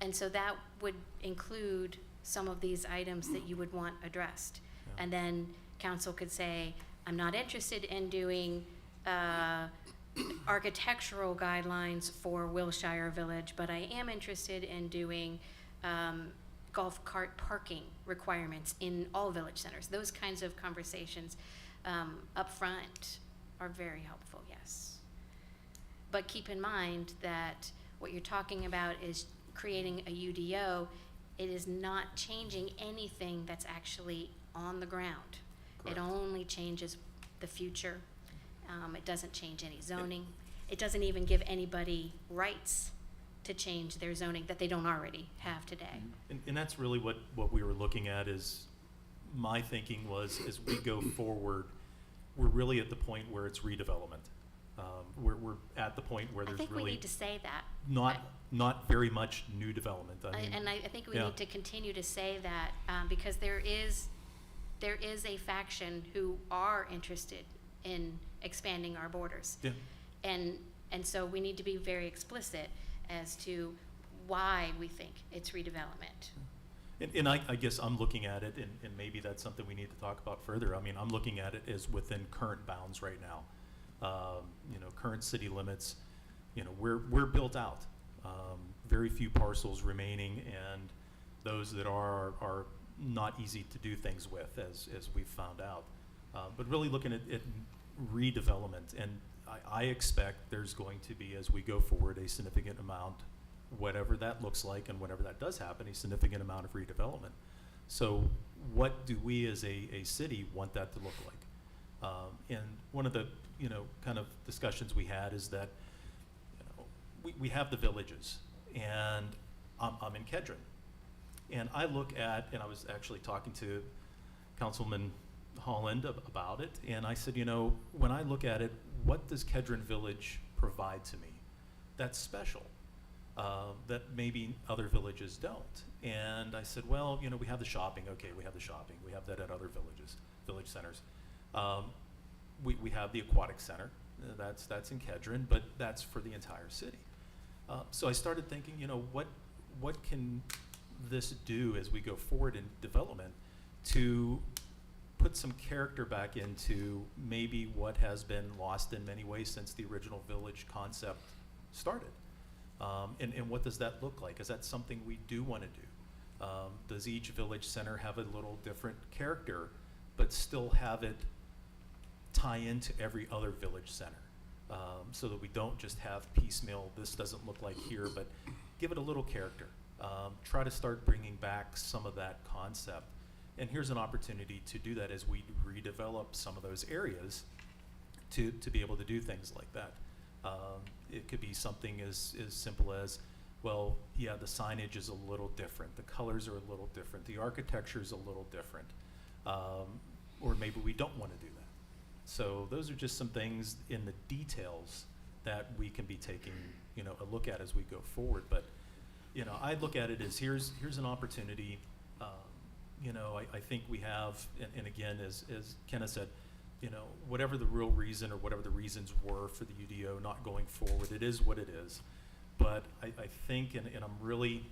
G: and so that would include some of these items that you would want addressed.
A: Yeah.
G: And then council could say, I'm not interested in doing architectural guidelines for Wilshire Village, but I am interested in doing golf cart parking requirements in all village centers. Those kinds of conversations up front are very helpful, yes. But keep in mind that what you're talking about is creating a UDO. It is not changing anything that's actually on the ground.
A: Correct.
G: It only changes the future. It doesn't change any zoning. It doesn't even give anybody rights to change their zoning that they don't already have today.
A: And that's really what we were looking at is, my thinking was, as we go forward, we're really at the point where it's redevelopment. We're at the point where
G: I
A: there's
G: think we
A: really
G: need to say that.
A: not very much new development.
G: I think we
A: yeah.
G: need to continue to say that, because there is a faction who are interested in expanding our borders.
A: Yeah.
G: And so we need to be very explicit as to why we think it's redevelopment.
A: And I guess I'm looking at it, and maybe that's something we need to talk about further. I mean, I'm looking at it as within current bounds right now. Current city limits, we're built out. Very few parcels remaining, and those that are not easy to do things with, as we've found out. But really looking at redevelopment, and I expect there's going to be, as we go forward, a significant amount, whatever that looks like, and whenever that does happen, a significant amount of redevelopment. So what do we as a city want that to look like? And one of the kind of discussions we had is that we have the villages, and I'm in Kedron, and I look at, and I was actually talking to Councilman Holland about it, and I said, when I look at it, what does Kedron Village provide to me that's special, that maybe other villages don't? And I said, well, we have the shopping. Okay, we have the shopping. We have that at other village centers. We have the aquatic center. That's in Kedron, but that's for the entire city. So I started thinking, what can this do as we go forward in development to put some character back into maybe what has been lost in many ways since the original village concept started. And what does that look like? Is that something we do want to do? Does each village center have a little different character, but still have it tie into every other village center? So that we don't just have piecemeal, this doesn't look like here, but give it a little character. Try to start bringing back some of that concept. And here's an opportunity to do that as we redevelop some of those areas to be able to do things like that. It could be something as simple as, well, yeah, the signage is a little different, the colors are a little different, the architecture is a little different, or maybe we don't want to do that. So those are just some things in the details that we can be taking, a look at as we go forward. But, I look at it as here's an opportunity. I think we have, and again, as Kenneth said, you know, whatever the real reason or whatever the reasons were for the UDO not going forward, it is what it is. But I think, and I'm really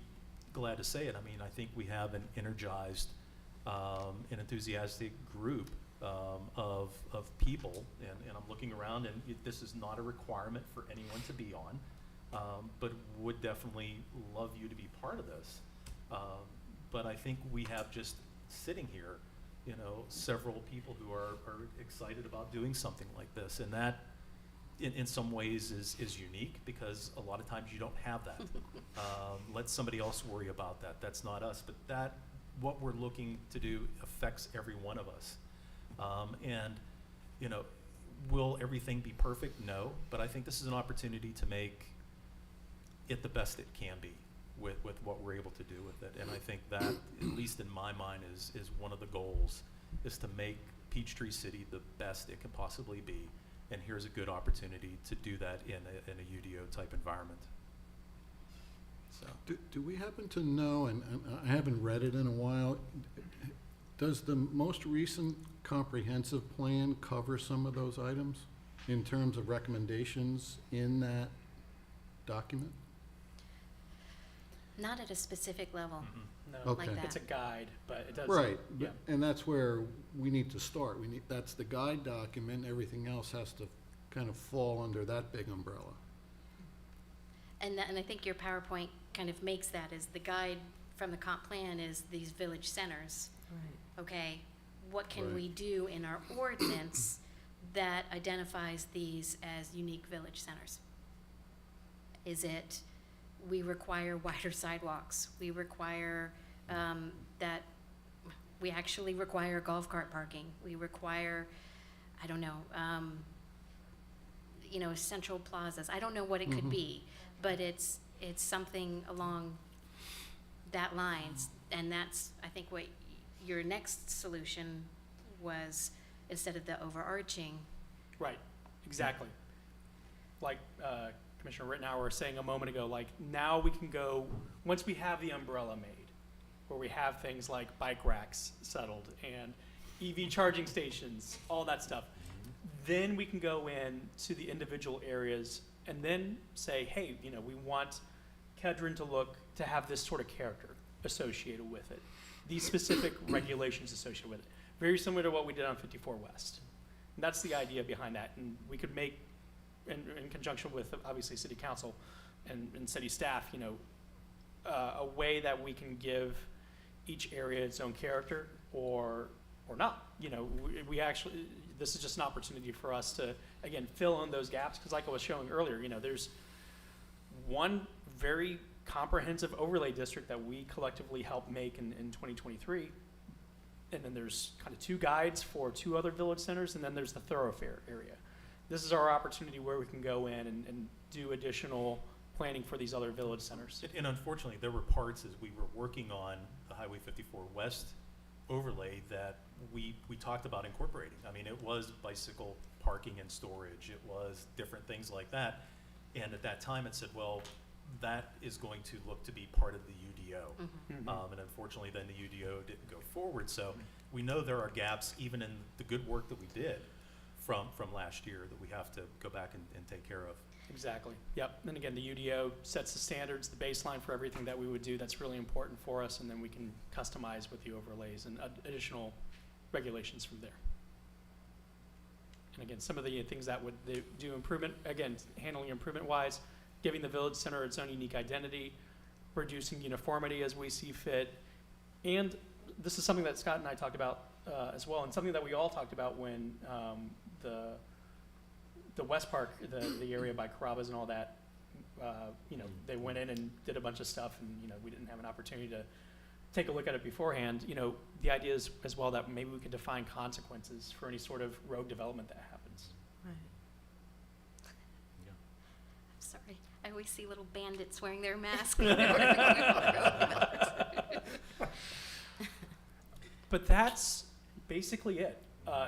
A: glad to say it, I mean, I think we have an energized and enthusiastic group of people, and I'm looking around, and this is not a requirement for anyone to be on, but would definitely love you to be part of this. But I think we have just sitting here, you know, several people who are excited about doing something like this, and that in some ways is unique, because a lot of times you don't have that. Let somebody else worry about that. That's not us, but that, what we're looking to do affects every one of us. And, you know, will everything be perfect? No, but I think this is an opportunity to make it the best it can be with what we're able to do with it. And I think that, at least in my mind, is one of the goals, is to make Peachtree City the best it can possibly be. And here's a good opportunity to do that in a UDO type environment. So.
F: Do we happen to know, and I haven't read it in a while, does the most recent comprehensive plan cover some of those items in terms of recommendations in that document?
G: Not at a specific level.
A: Mm-hmm.
I: No,
F: Okay.
G: Like that.
I: it's a guide, but it does.
F: Right,
I: Yeah.
F: and that's where we need to start. That's the guide document, everything else has to kind of fall under that big umbrella.
G: And I think your PowerPoint kind of makes that, is the guide from the comp plan is these village centers.
C: Right.
G: Okay, what can
F: Right.
G: we do in our ordinance that identifies these as unique village centers? Is it, we require wider sidewalks, we require, that, we actually require golf cart parking, we require, I don't know, you know, central plazas, I don't know what it could be, but it's something along that lines, and that's, I think, what your next solution was, instead of the overarching.
I: Right, exactly. Like Commissioner Rittenauer was saying a moment ago, like, now we can go, once we have the umbrella made, where we have things like bike racks settled and EV charging stations, all that stuff, then we can go in to the individual areas and then say, hey, you know, we want Kedron to have this sort of character associated with it, these specific regulations associated with it. Very similar to what we did on 54 West. And that's the idea behind that. And we could make, in conjunction with obviously City Council and city staff, you know, a way that we can give each area its own character, or not. You know, we actually, this is just an opportunity for us to, again, fill in those gaps, because like I was showing earlier, you know, there's one very comprehensive overlay district that we collectively helped make in 2023, and then there's kind of two guides for two other village centers, and then there's the thoroughfare area. This is our opportunity where we can go in and do additional planning for these other village centers.
A: And unfortunately, there were parts as we were working on the Highway 54 West overlay that we talked about incorporating. I mean, it was bicycle parking and storage. It was different things like that. And at that time, it said, well, that is going to look to be part of the UDO. And unfortunately, then the UDO didn't go forward. So we know there are gaps even in the good work that we did from last year that we have to go back and take care of.
I: Exactly. Yep. And again, the UDO sets the standards, the baseline for everything that we would do. That's really important for us, and then we can customize with the overlays and additional regulations from there. And again, some of the things that would do improvement, again, handling improvement-wise, giving the village center its own unique identity, reducing uniformity as we see fit, and this is something that Scott and I talked about as well, and something that we all talked about when the West Park, the area by Carrabba's and all that, you know, they went in and did a bunch of stuff, and you know, we didn't have an opportunity to take a look at it beforehand. You know, the idea is as well that maybe we could define consequences for any sort of road development that happens.
C: Right.
G: I'm sorry, I always see little bandits wearing their masks.
I: But that's basically it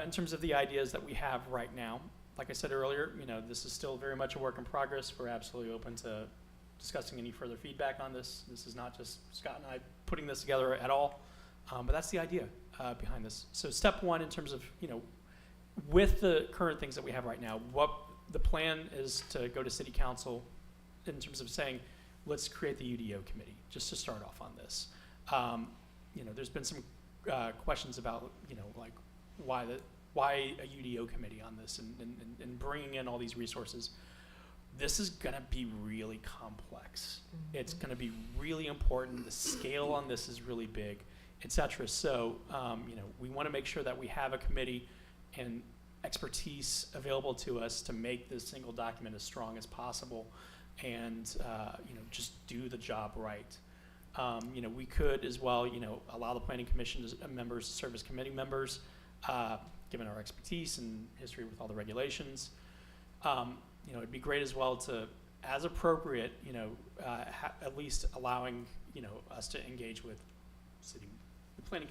I: in terms of the ideas that we have right now. Like I said earlier, you know, this is still very much a work in progress. We're absolutely open to discussing any further feedback on this. This is not just Scott and I putting this together at all, but that's the idea behind this. So step one in terms of, you know, with the current things that we have right now, what the plan is to go to city council in terms of saying, let's create the UDO committee, just to start off on this. There's been some questions about, like why a UDO committee on this and bringing in all these resources. This is gonna be really complex. It's gonna be really important. The scale on this is really big, et cetera. So, we wanna make sure that we have a committee and expertise available to us to make this single document as strong as possible and, just do the job right. We could as well, allow the planning commission members to serve as committee members, given our expertise and history with all the regulations. It'd be great as well to, as appropriate, at least allowing, us to engage with the planning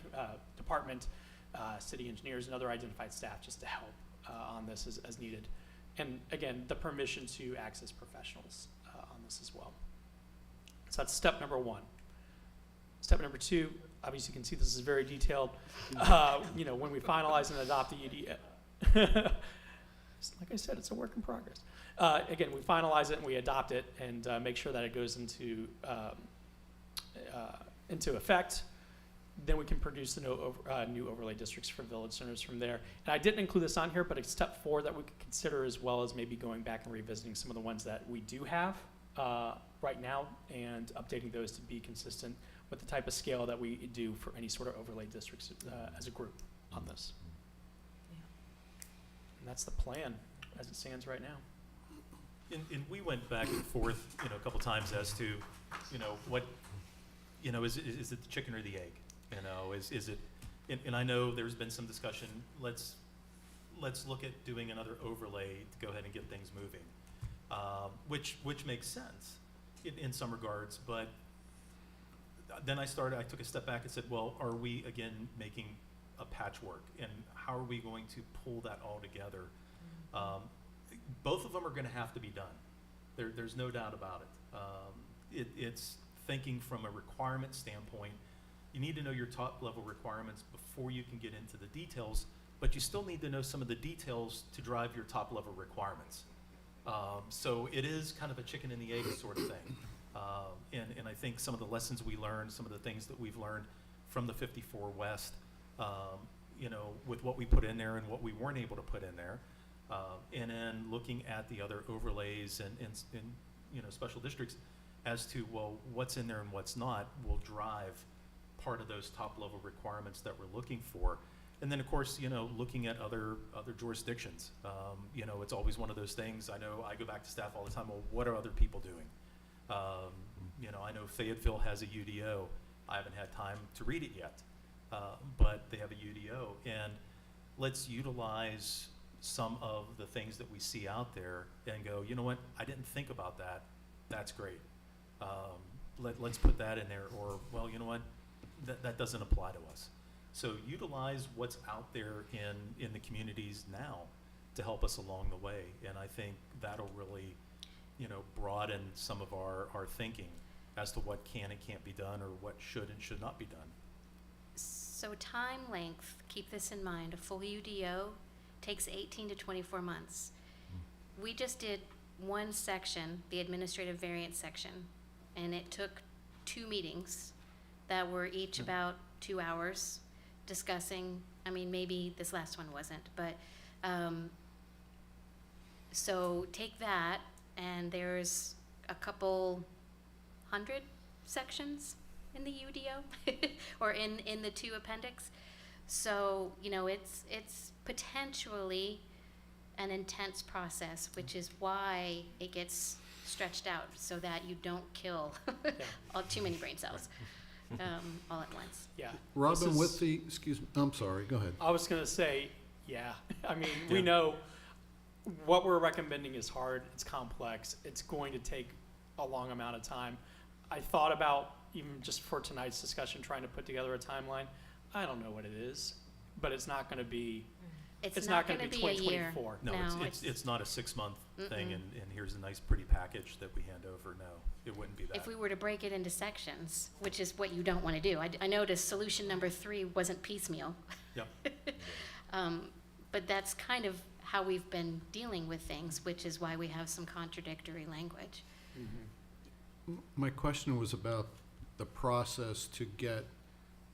I: department, city engineers and other identified staff just to help on this as needed. And again, the permission to access professionals on this as well. So that's step number 1. Step number 2, obviously you can see this is very detailed. When we finalize and adopt the UDO, like I said, it's a work in progress. Again, we finalize it and we adopt it and make sure that it goes into effect. Then we can produce the new overlay districts for village centers from there. And I didn't include this on here, but it's step 4 that we could consider, as well as maybe going back and revisiting some of the ones that we do have right now and updating those to be consistent with the type of scale that we do for any sort of overlay districts as a group on this. And that's the plan as it stands right now.
A: And we went back and forth, a couple times as to, what, is it the chicken or the egg? Is it, and I know there's been some discussion, let's look at doing another overlay to go ahead and get things moving, which makes sense in some regards, but then I took a step back and said, well, are we again making a patchwork, and how are we going to pull that all together? Both of them are going to have to be done. There's no doubt about it. It's thinking from a requirement standpoint. You need to know your top level requirements before you can get into the details, but you still need to know some of the details to drive your top level requirements. So it is kind of a chicken and the egg sort of thing. And I think some of the lessons we learned, some of the things that we've learned from the 54 West, with what we put in there and what we weren't able to put in there, and then looking at the other overlays and special districts as to, well, what's in there and what's not will drive part of those top level requirements that we're looking for. And then of course, looking at other jurisdictions, it's always one of those things. I know I go back to staff all the time, well, what are other people doing? I know Fayetteville has a UDO. I haven't had time to read it yet, but they have a UDO, and let's utilize some of the things that we see out there and go, you know what, I didn't think about that. That's great. Let's put that in there, or, well, you know what, that doesn't apply to us. So utilize what's out there in the communities now to help us along the way, and I think that'll really, broaden some of our thinking as to what can and can't be done, or what should and should not be done.
G: So time length, keep this in mind, a full UDO takes 18 to 24 months. We just did one section, the administrative variance section, and it took 2 meetings that were each about 2 hours discussing, maybe this last one wasn't, but, so take that, and there's a couple 100 sections in the UDO, or in the 2 appendix. So, it's potentially an intense process, which is why it gets stretched out, so that you don't kill too many brain cells all at once.
I: Yeah.
F: Robin, excuse me, I'm sorry, go ahead.
I: I was going to say, we know what we're recommending is hard, it's complex, it's going to take a long amount of time. I thought about, even just for tonight's discussion, trying to put together a timeline. I don't know what it is, but it's not going to be. It's not going to be 2024.
A: No, it's not a 6-month thing, and here's a nice pretty package that we hand over. No, it wouldn't be that.
G: If we were to break it into sections, which is what you don't want to do. I noticed solution number 3 wasn't piecemeal.
A: Yep.
G: But that's kind of how we've been dealing with things, which is why we have some contradictory language.
F: My question was about the process to get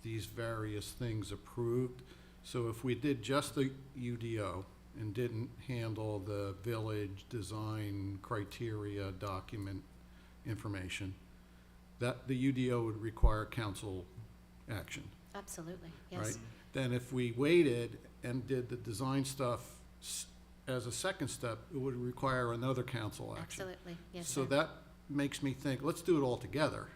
F: these various things approved. So if we did just the UDO and didn't handle the village design criteria document information, that the UDO would require council action,
G: Absolutely,
F: right?
G: yes.
F: Then if we waited and did the design stuff as a second step, it would require another council action.
G: Absolutely, yes,
F: So
G: sir.
F: that makes me think, let's do it all together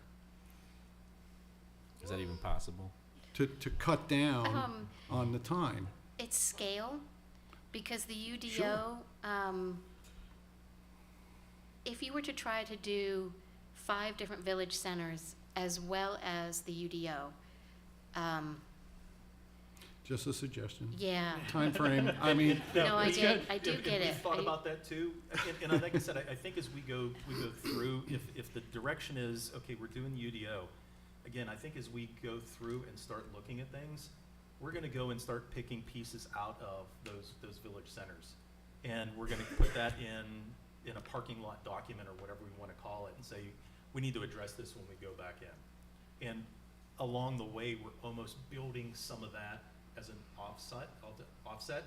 H: Is that even possible?
F: to cut down
G: Um,
F: on the time.
G: It's scale, because the UDO,
F: Sure.
G: If you were to try to do 5 different village centers as well as the UDO,
F: Just a suggestion.
G: yeah.
F: Timeframe, I mean,
G: No, I
A: it's
G: get,
A: good.
G: I do
A: And
G: get
A: we've
G: it.
A: thought
G: I-
A: about that too, and like I said, I think as we go through, if the direction is, okay, we're doing UDO, again, I think as we go through and start looking at things, we're gonna go and start picking pieces out of those village centers. And we're gonna put that in a parking lot document or whatever we wanna call it, and say, we need to address this when we go back in. And along the way, we're almost building some of that as an offset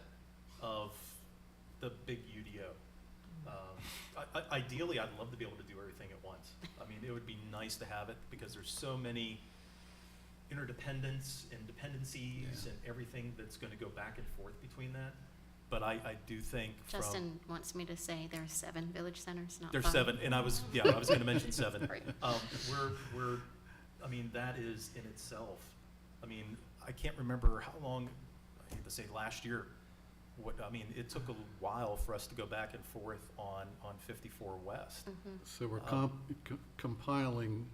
A: of the big UDO. Ideally, I'd love to be able to do everything at once. I mean, it would be nice to have it because there's so many interdependence and dependencies
F: Yeah.
A: and everything that's gonna go back and forth between that. But I do think from.
G: Justin wants me to say there's 7 village centers, not 5.
A: There's 7, and I was gonna mention 7.
G: Right.
A: I mean, that is in itself, I mean, I can't remember how long, I hate to say last year, it took a while for us to go back and forth on 54 West.
G: Mhm.
F: so we're compiling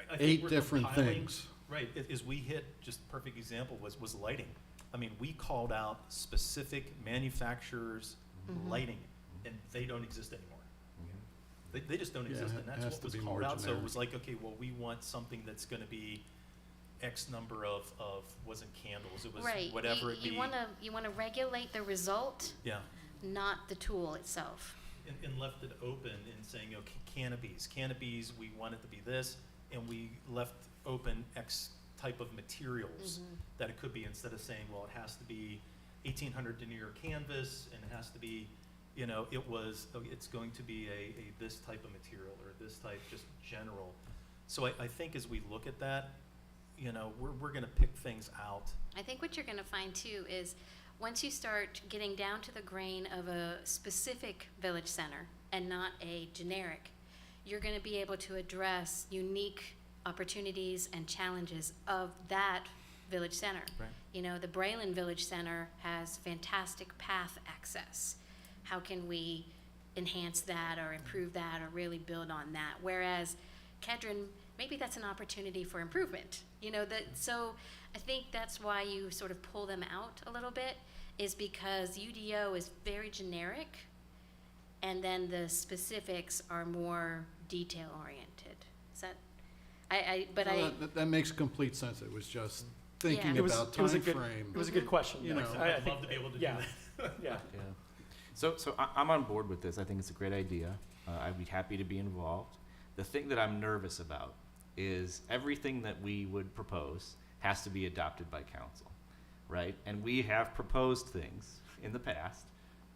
A: I think
F: 8
A: we're
F: different
A: compiling-
F: things.
A: Right, as we hit, just perfect example was lighting. I mean, we called out specific manufacturers'
G: Mhm.
A: lighting, and they don't exist anymore. They just don't
F: Yeah,
A: exist,
F: it
A: and that's
F: has
A: what
F: to
A: was
F: be
A: called
F: more
A: out, so it
F: generic.
A: was like, okay, well, we want something that's gonna be X number of, wasn't candles, it was
G: Right.
A: whatever it be.
G: You wanna regulate the result,
A: Yeah,
G: not the tool itself.
A: and left it open in saying, okay, canopies, we want it to be this, and we left open X type of materials
G: Mhm.
A: that it could be, instead of saying, well, it has to be 1800 denier canvas, and it has to be, it's going to be a this type of material, or this type, just general. So I think as we look at that, we're gonna pick things out.
G: I think what you're gonna find too is, once you start getting down to the grain of a specific village center and not a generic, you're gonna be able to address unique opportunities and challenges of that village center.
A: Right.
G: The Braylon Village Center has fantastic path access. How can we enhance that or improve that or really build on that? Whereas Kedron, maybe that's an opportunity for improvement. So I think that's why you sort of pull them out a little bit, is because UDO is very generic, and then the specifics are more detail oriented. Is that,
F: That makes complete sense. It was just thinking
G: Yeah.
F: about
I: It was a good,
F: timeframe.
I: it was a good question.
F: You
I: though.
F: know,
I: I
A: I'd
I: think
A: love to be able to do
I: yeah,
A: that.
I: yeah.
H: Yeah. So I'm on board with this. I think it's a great idea. I'd be happy to be involved. The thing that I'm nervous about is everything that we would propose has to be adopted by council, right? And we have proposed things in the past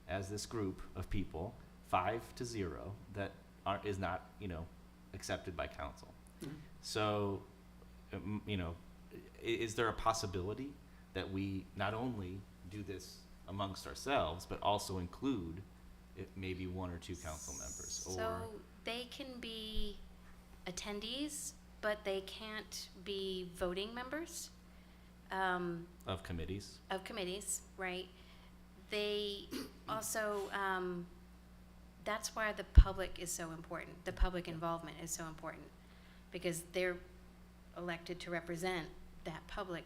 H: as this group of people, 5-0, that is not, accepted by council.
I: Mhm.
H: So, is there a possibility that we not only do this amongst ourselves, but also include maybe 1 or 2 council members?
G: So they can be attendees, but they can't be voting members
H: Of committees?
G: of committees, right? They also, that's why the public is so important. The public involvement is so important, because they're elected to represent that public.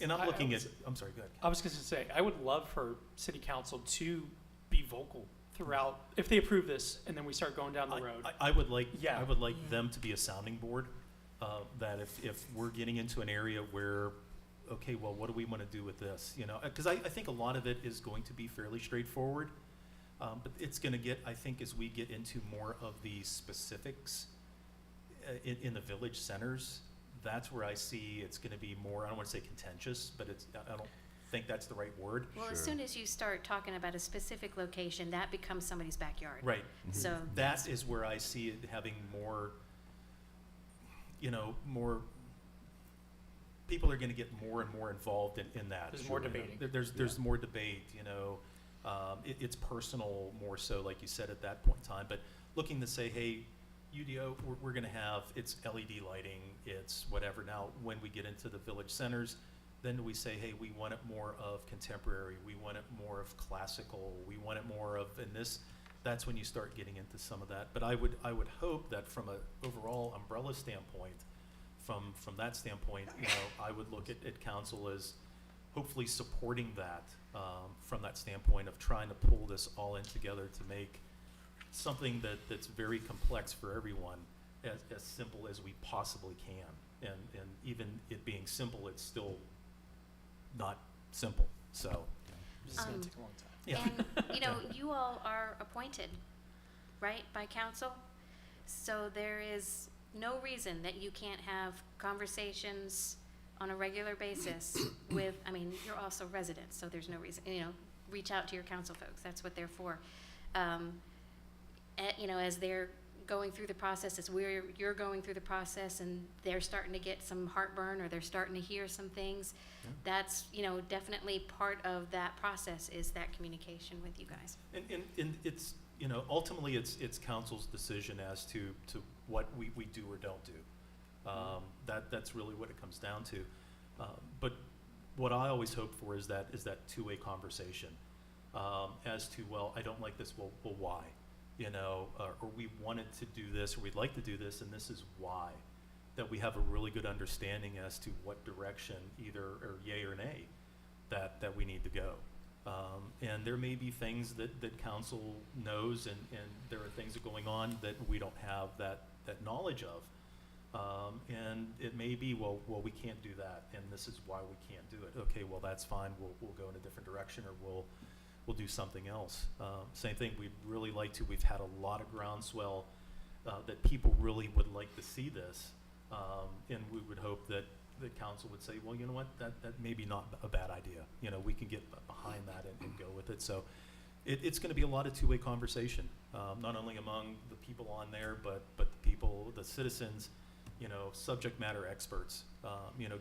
A: And I'm
I: I
A: looking at,
I: was-
A: I'm sorry, go ahead.
I: I was going to say, I would love for city council to be vocal throughout, if they approve this and then we start going down the road.
A: I would like,
I: Yeah.
A: I would like
C: Yeah.
A: them to be a sounding board, that if we're getting into an area where, okay, well, what do we want to do with this? You know, because I think a lot of it is going to be fairly straightforward. But it's going to get, I think, as we get into more of the specifics in the village centers, that's where I see it's going to be more, I don't want to say contentious, but I don't think that's the right word.
G: Well, as soon as you start talking about a specific location, that becomes somebody's backyard.
A: Right.
G: So
A: That is where I see it having more, more, people are going to get more and more involved in that.
I: There's more
A: You know,
I: debating.
A: There's more debate, it's personal more so, like you said, at that point in time, but looking to say, hey, UDO, we're going to have, it's LED lighting, it's whatever. Now, when we get into the village centers, then we say, hey, we want it more of contemporary, we want it more of classical, we want it more of, and this, that's when you start getting into some of that. But I would hope that from an overall umbrella standpoint, from that standpoint, I would look at council as hopefully supporting that from that standpoint of trying to pull this all in together to make something that's very complex for everyone as simple as we possibly can. And even it being simple, it's still not simple. So,
I: This is gonna take a long time.
A: yeah.
G: And, you all are appointed, right, by council? So there is no reason that you can't have conversations on a regular basis with, you're also residents, so there's no reason, reach out to your council folks, that's what they're for. As they're going through the process, as you're going through the process and they're starting to get some heartburn or they're starting to hear some things, that's, definitely part of that process is that communication with you guys.
A: And it's, ultimately it's council's decision as to what we do or don't do. That's really what it comes down to. But what I always hope for is that two-way conversation as to, well, I don't like this, well, why? Or we wanted to do this, or we'd like to do this, and this is why. That we have a really good understanding as to what direction, either or yay or nay, that we need to go. And there may be things that council knows, and there are things that are going on that we don't have that knowledge of. And it may be, well, we can't do that, and this is why we can't do it. Okay, well, that's fine. We'll go in a different direction, or we'll do something else. Same thing. We'd really like to. We've had a lot of groundswell that people really would like to see this, and we would hope that the council would say, well, you know what, that may be not a bad idea. We can get behind that and go with it. So it's going to be a lot of two-way conversation, not only among the people on there, but the people, the citizens, subject matter experts,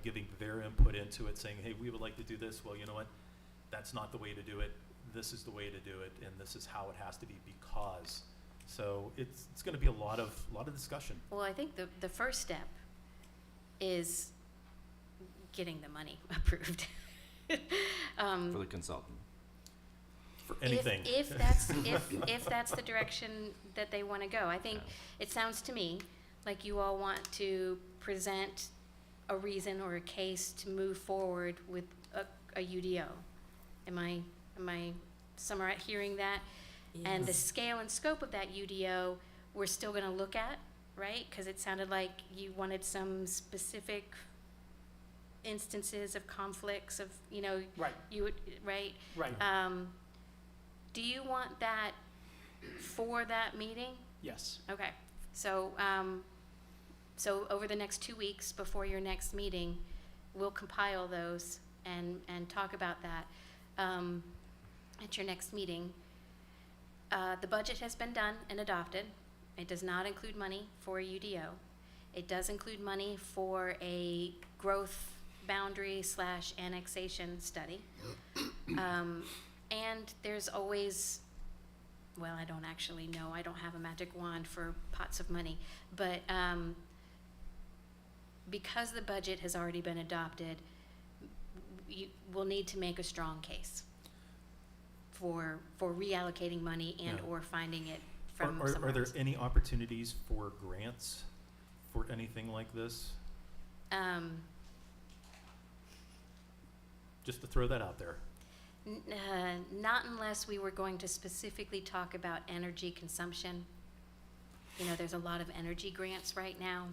A: giving their input into it, saying, hey, we would like to do this. Well, you know what, that's not the way to do it. This is the way to do it, and this is how it has to be because. So it's going to be a lot of discussion.
G: Well, I think the first step is getting the money approved.
H: For the consultant.
A: For anything.
G: If that's the direction that they want to go. I think it sounds to me like you all want to present a reason or a case to move forward with a UDO. Am I hearing that? And the scale and scope of that UDO, we're still going to look at, right? Because it sounded like you wanted some specific instances of conflicts of,
I: Right.
G: you would, right?
I: Right.
G: Do you want that for that meeting?
I: Yes.
G: Okay. So, so over the next 2 weeks before your next meeting, we'll compile those and talk about that at your next meeting. The budget has been done and adopted. It does not include money for a UDO. It does include money for a growth boundary / annexation study. And there's always, well, I don't actually know. I don't have a magic wand for pots of money. But because the budget has already been adopted, we'll need to make a strong case for reallocating money and or finding it from somewhere
A: Are there
G: else.
A: any opportunities for grants for anything like this? Just to throw that out there.
G: Not unless we were going to specifically talk about energy consumption. There's a lot of energy grants right now.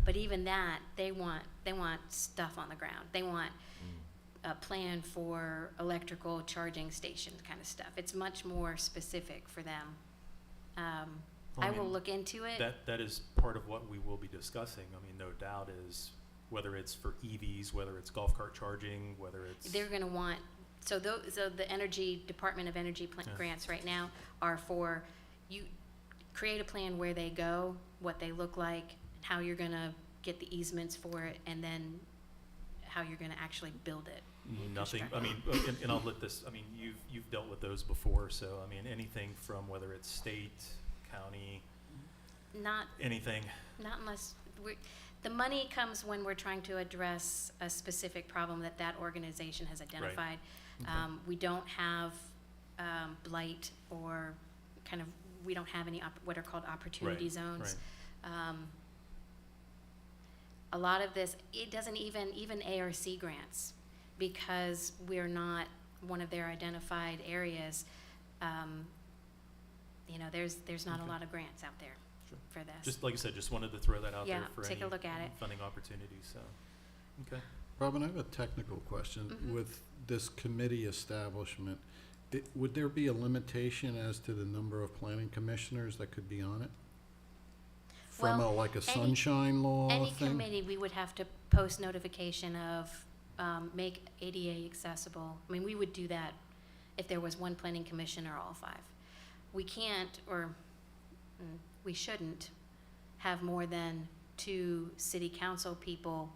G: But even that, they want stuff on the ground. They want a plan for electrical charging station kind of stuff. It's much more specific for them.
A: Well,
G: I
A: I
G: will
A: mean,
G: look into it.
A: That is part of what we will be discussing. I mean, no doubt is whether it's for EVs, whether it's golf cart charging, whether it's.
G: They're gonna want, so the Energy, Department of Energy
A: Yeah.
G: grants right now are for, you create a plan where they go, what they look like, how you're gonna get the easements for it, and then how you're gonna actually build it.
A: Nothing, I
G: construct
A: mean, and I'll let this, I mean, you've dealt with those before, so, I mean, anything from whether it's state, county,
G: Not
A: anything.
G: Not unless, the money comes when we're trying to address a specific problem that organization has identified.
A: Okay.
G: We don't have blight or kind of, we don't have any what are called opportunity
A: Right,
G: zones. A lot of this, it doesn't even ARC grants, because we're not one of their identified areas. You know, there's not a
A: Okay.
G: lot of grants out there
A: Sure.
G: for this.
A: Just like I said, just wanted to throw that out
G: Yeah,
A: there for
G: take
A: any
G: a look at it.
A: funding opportunities, so, okay.
F: Robin, I have a technical question.
G: Mhm.
F: With this committee establishment, would there be a limitation as to the number of planning commissioners that could be on it? From
G: Well,
F: like a
G: any-
F: sunshine law
G: Any
F: thing?
G: committee, we would have to post notification of, make ADA accessible. I mean, we would do that if there was one planning commission or all five. We can't, or we shouldn't, have more than 2 city council people.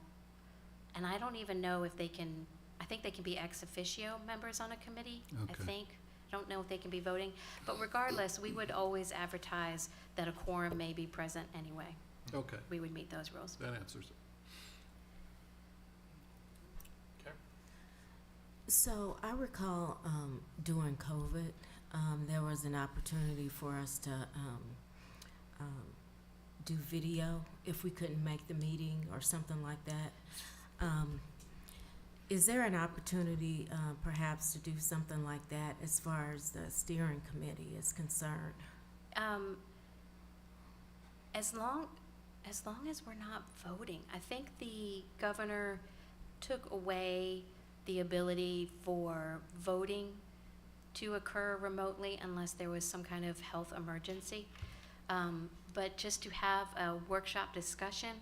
G: And I don't even know if they can, I think they can be ex officio members on a committee, I
F: Okay.
G: think. I don't know if they can be voting. But regardless, we would always advertise that a quorum may be present anyway.
F: Okay,
G: We would meet those rules.
F: that answers it.
I: Okay.
C: So I recall during COVID, there was an opportunity for us to do video if we couldn't make the meeting or something like that. Is there an opportunity perhaps to do something like that as far as the steering committee is concerned?
G: As long as we're not voting, I think the governor took away the ability for voting to occur remotely unless there was some kind of health emergency. But just to have a workshop discussion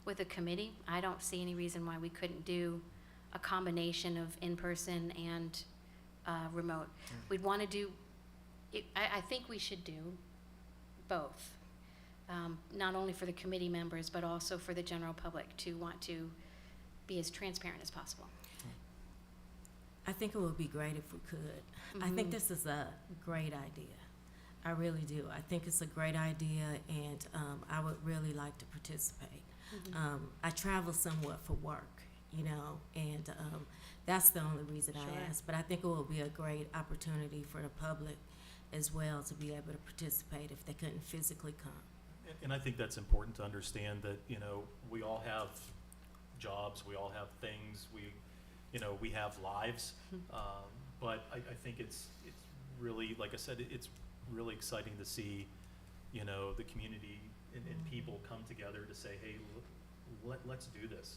G: with a committee, I don't see any reason why we couldn't do a combination of in-person and remote. We'd want to do, I think we should do both. Not only for the committee members, but also for the general public to want to be as transparent as possible.
C: I think it would be great if we could. I think
G: Mhm.
C: this is a great idea. I really do. I think it's a great idea, and I would really like to participate. I travel somewhat for work, you know, and that's the only reason I
G: Sure.
C: asked. But I think it will be a great opportunity for the public as well to be able to participate if they couldn't physically come.
A: And I think that's important to understand that, you know, we all have jobs, we all have things, we have lives. But I think it's really, like I said, it's really exciting to see, you know, the community and people come together to say, hey, let's do this.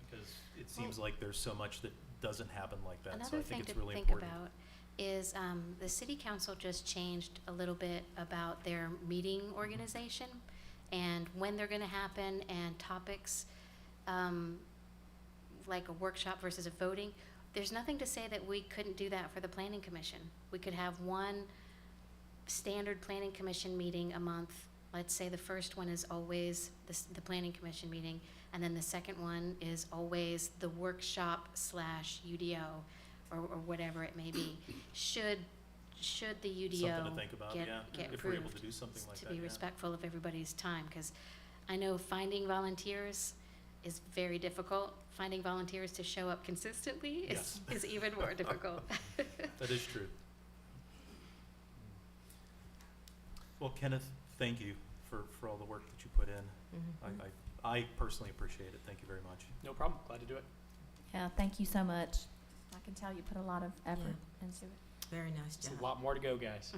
A: Because it seems like there's so much that doesn't happen like that, so
G: Another
A: I
G: thing
A: think it's
G: to
A: really
G: think
A: important.
G: about is the city council just changed a little bit about their meeting organization and when they're gonna happen and topics, like a workshop versus a voting. There's nothing to say that we couldn't do that for the planning commission. We could have one standard planning commission meeting a month. Let's say the first one is always the planning commission meeting, and then the second one is always the workshop / UDO, or whatever it may be. Should the UDO
A: Something to think about,
G: get
A: yeah,
G: get
A: if we're able
G: approved,
A: to do something like
G: to
A: that,
G: be
A: yeah.
G: respectful of everybody's time, because I know finding volunteers is very difficult. Finding volunteers to show up consistently
A: Yes.
G: is even more difficult.
A: That is true. Well, Kenneth, thank you for all the work that you put in. I personally appreciate it. Thank you very much.
I: No problem. Glad to do it.
B: Yeah, thank you so much. I can tell you put a lot of effort into it.
C: Very nice
I: It's
C: job.
I: a lot more to go, guys.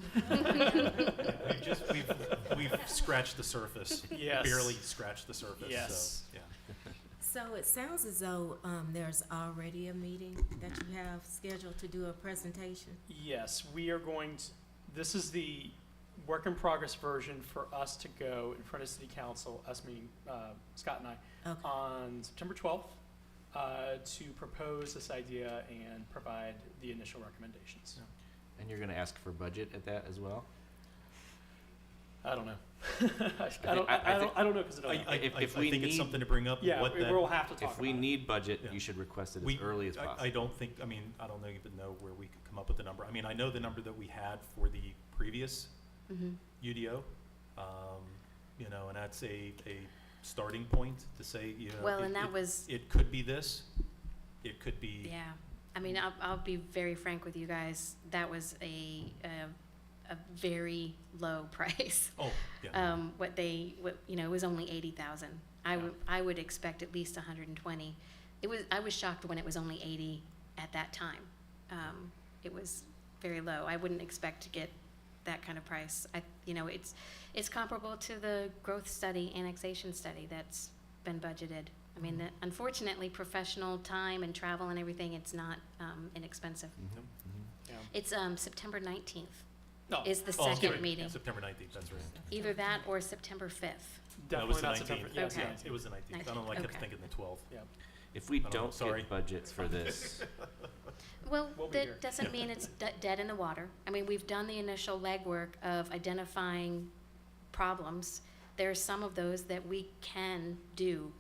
A: We've scratched the surface.
I: Yes.
A: Barely scratched the surface,
I: Yes.
A: so, yeah.
C: So it sounds as though there's already a meeting that you have scheduled to do a presentation.
I: Yes, we are going to, this is the work in progress version for us to go in front of city council, us meaning Scott and I,
C: Okay.
I: on September 12th to propose this idea and provide the initial recommendations.
H: And you're gonna ask for budget at that as well?
I: I don't know. I
H: think-
I: don't
H: I think-
I: know because I don't know.
H: If
A: I
H: we
A: think it's
H: need-
A: something to bring up,
I: Yeah,
A: what that.
I: we'll have to talk
H: If we
I: about it.
H: need budget,
A: Yeah.
H: you should request it as
A: We-
H: early as possible.
A: I don't think, I mean, I don't even know where we could come up with the number. I mean, I know the number that we had for the previous
G: Mhm.
A: UDO, you know, and that's a starting point to say, you know.
G: Well,
A: it-
G: and that
A: it-
G: was,
A: It could be this, it could be.
G: yeah, I mean, I'll be very frank with you guys, that was a very low price.
A: Oh, yeah.
G: It was only 80,000. I would expect at least 120. I was shocked when it was only 80 at that time. It was very low. I wouldn't expect to get that kind of price. It's comparable to the growth study, annexation study that's been budgeted. I mean, unfortunately, professional time and travel and everything, it's not inexpensive.
H: Mhm, mhm.
I: Yeah.
G: It's September 19th
I: No,
G: is the
A: Oh,
G: second
A: right,
G: meeting.
A: September 19th, that's right.
G: Either that or September 5th.
A: That was
I: Definitely
A: the
I: not September.
A: 19th.
I: Yeah, it's
G: Okay.
I: 19th.
A: It was the 19th. I don't know, I kept
G: Okay.
A: thinking the 12th.
I: Yeah.
H: If we
A: I don't know,
H: don't
A: sorry.
H: get budgets for this,
G: Well,
I: We'll be here.
G: that doesn't mean it's dead in the water. I mean, we've done the initial legwork of identifying problems. There's some of those that we can do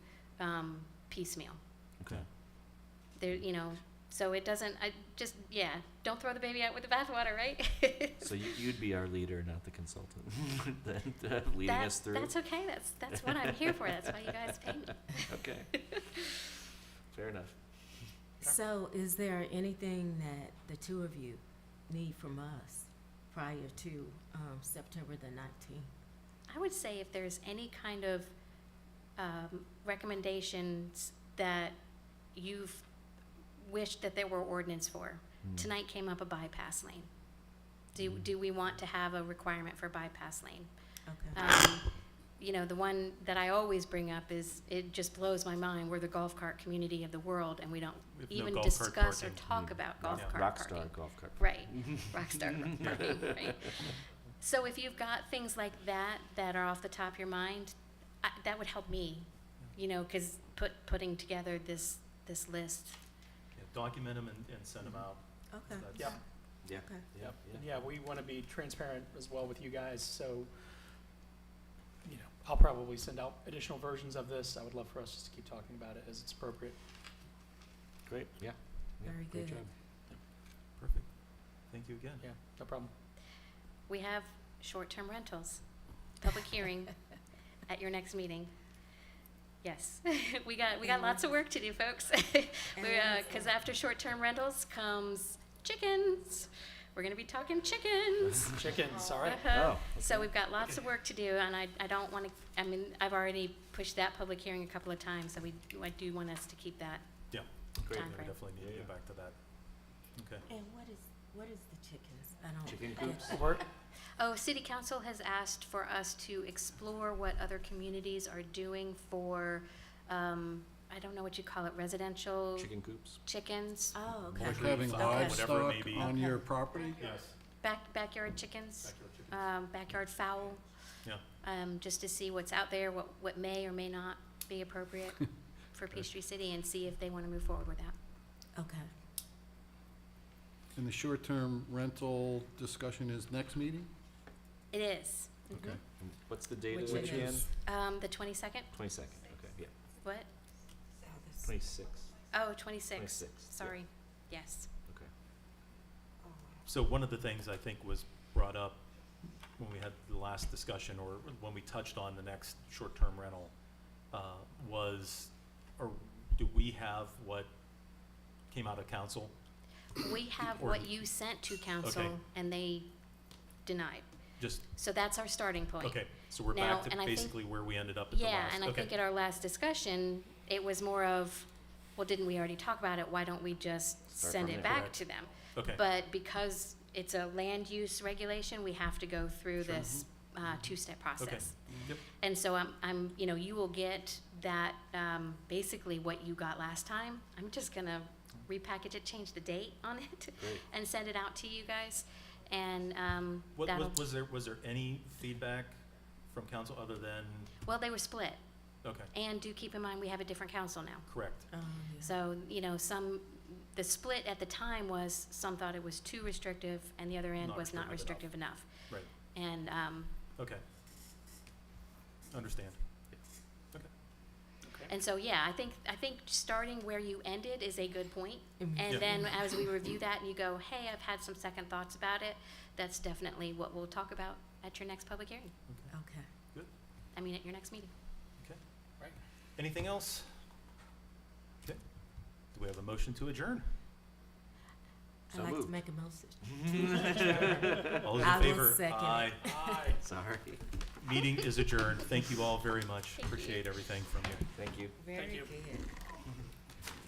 G: piecemeal.
H: okay.
G: There, so it doesn't, don't throw the baby out with the bathwater, right?
H: So you'd be our leader, not the consultant, leading us through?
G: That's okay, that's what I'm here for, that's why you guys pay me.
H: Okay. Fair enough.
C: So is there anything that the two of you need from us prior to September the 19th?
G: I would say if there's any kind of recommendations that you've wished that there were ordinance for.
H: Mm.
G: Tonight came up a bypass lane. Do we want to have a requirement for bypass lane?
C: Okay.
G: The one that I always bring up is, it just blows my mind, we're the golf cart community of the world, and we don't
A: We have no
G: even
A: golf cart
G: discuss or
A: parking.
G: talk about golf
A: Yeah.
G: cart
H: Rockstar
G: parking.
H: golf cart.
G: Right, rockstar parking, right. So if you've got things like that that are off the top of your mind, that would help me, because putting together this list.
A: Yeah, document them and send them out.
C: Okay.
A: That's-
I: Yeah.
H: Yeah.
C: Okay.
H: Yeah.
I: And yeah, we want to be transparent as well with you guys, so, I'll probably send out additional versions of this. I would love for us just to keep talking about it as it's appropriate.
H: Great, yeah. Yeah,
C: Very
H: great
C: good.
H: job.
A: Perfect. Thank you again.
I: Yeah, no problem.
G: We have short-term rentals, public hearing at your next meeting. Yes, we got lots of work to do, folks. Because after short-term rentals comes chickens. We're gonna be talking chickens.
I: Chickens, all right.
H: Oh,
G: So
H: okay.
G: we've got lots of work to do, and I don't want to, I've already pushed that public hearing a couple of times, so I do want us to keep that.
A: Yeah.
H: Great.
G: Time
A: We
G: frame.
A: definitely need to
H: Yeah,
A: get
H: yeah.
A: back to that. Okay.
C: And what is the chickens? I don't.
H: Chicken
C: get
H: coops?
C: that.
I: We're,
G: Oh, City Council has asked for us to explore what other communities are doing for, I don't know what you call it, residential
H: Chicken coops?
G: chickens,
C: Oh, okay.
F: Like having
A: Whatever it
F: livestock
A: may be.
F: on
C: Okay.
F: your property?
A: Yes.
G: backyard chickens,
A: Backyard chickens.
G: backyard fowl,
A: Yeah.
G: just to see what's out there, what may or may not be appropriate for Peachtree City, and see if they want to move forward with that.
C: Okay.
F: And the short-term rental discussion is next meeting?
G: It is.
F: Okay.
H: And what's the date of
C: Which
H: it
C: one
H: again?
C: is?
G: The 22nd?
H: 22nd, okay, yeah.
G: What?
H: 26,
G: Oh, 26.
H: 26. yeah,
G: Sorry. Yes.
H: Okay.
A: So one of the things I think was brought up when we had the last discussion, or when we touched on the next short-term rental, was, or do we have what came out of council?
G: We have
A: Or-
G: what you sent to council,
A: Okay.
G: and they denied.
A: Just,
G: So that's our starting point.
A: okay, so we're
G: Now,
A: back to
G: and I think-
A: basically where we ended up at the
G: Yeah,
A: last,
G: and I
A: okay.
G: think at our last discussion, it was more of, well, didn't we already talk about it? Why don't we just
H: Start
G: send
H: from
G: it
H: there.
G: back
A: Correct.
G: to them?
A: Okay,
G: But because it's a land use regulation, we have to go through
A: Sure.
G: this, two-step process.
A: Yep.
G: And so you know, you will get that, basically what you got last time. I'm just gonna repackage it, change the date on it,
H: Great.
G: and send it out to you guys. And,
A: What,
G: that'll,
A: was there any feedback from council other than,
G: well, they were split.
A: okay,
G: And do keep in mind, we have a different council now.
A: correct.
C: Yeah.
G: So, you know, the split at the time was, some thought it was too restrictive, and the other end
A: Not
G: was not
A: restrictive
G: restrictive enough.
A: Right,
G: And,
A: okay. Understand. Okay.
I: Okay.
G: and so, yeah, I think starting where you ended is a good point.
C: Mhm.
G: And
A: Yeah.
G: then as we review that and you go, hey, I've had some second thoughts about it, that's definitely what we'll talk about at your next public hearing.
C: Okay.
G: At your next meeting.
A: Okay.
I: Right.
A: Anything else? Okay. Do we have a motion to adjourn?
C: I'd
H: So
C: like
H: moved.
C: to make a motion.
A: All those
C: I
A: in
C: will
A: favor?
C: second it.
A: Aye.
I: Aye.
H: Sorry.
A: Meeting is adjourned. Thank you all very much.
G: Thank you.
A: Appreciate everything from you.
H: Thank you.
C: Very
I: you.
C: good.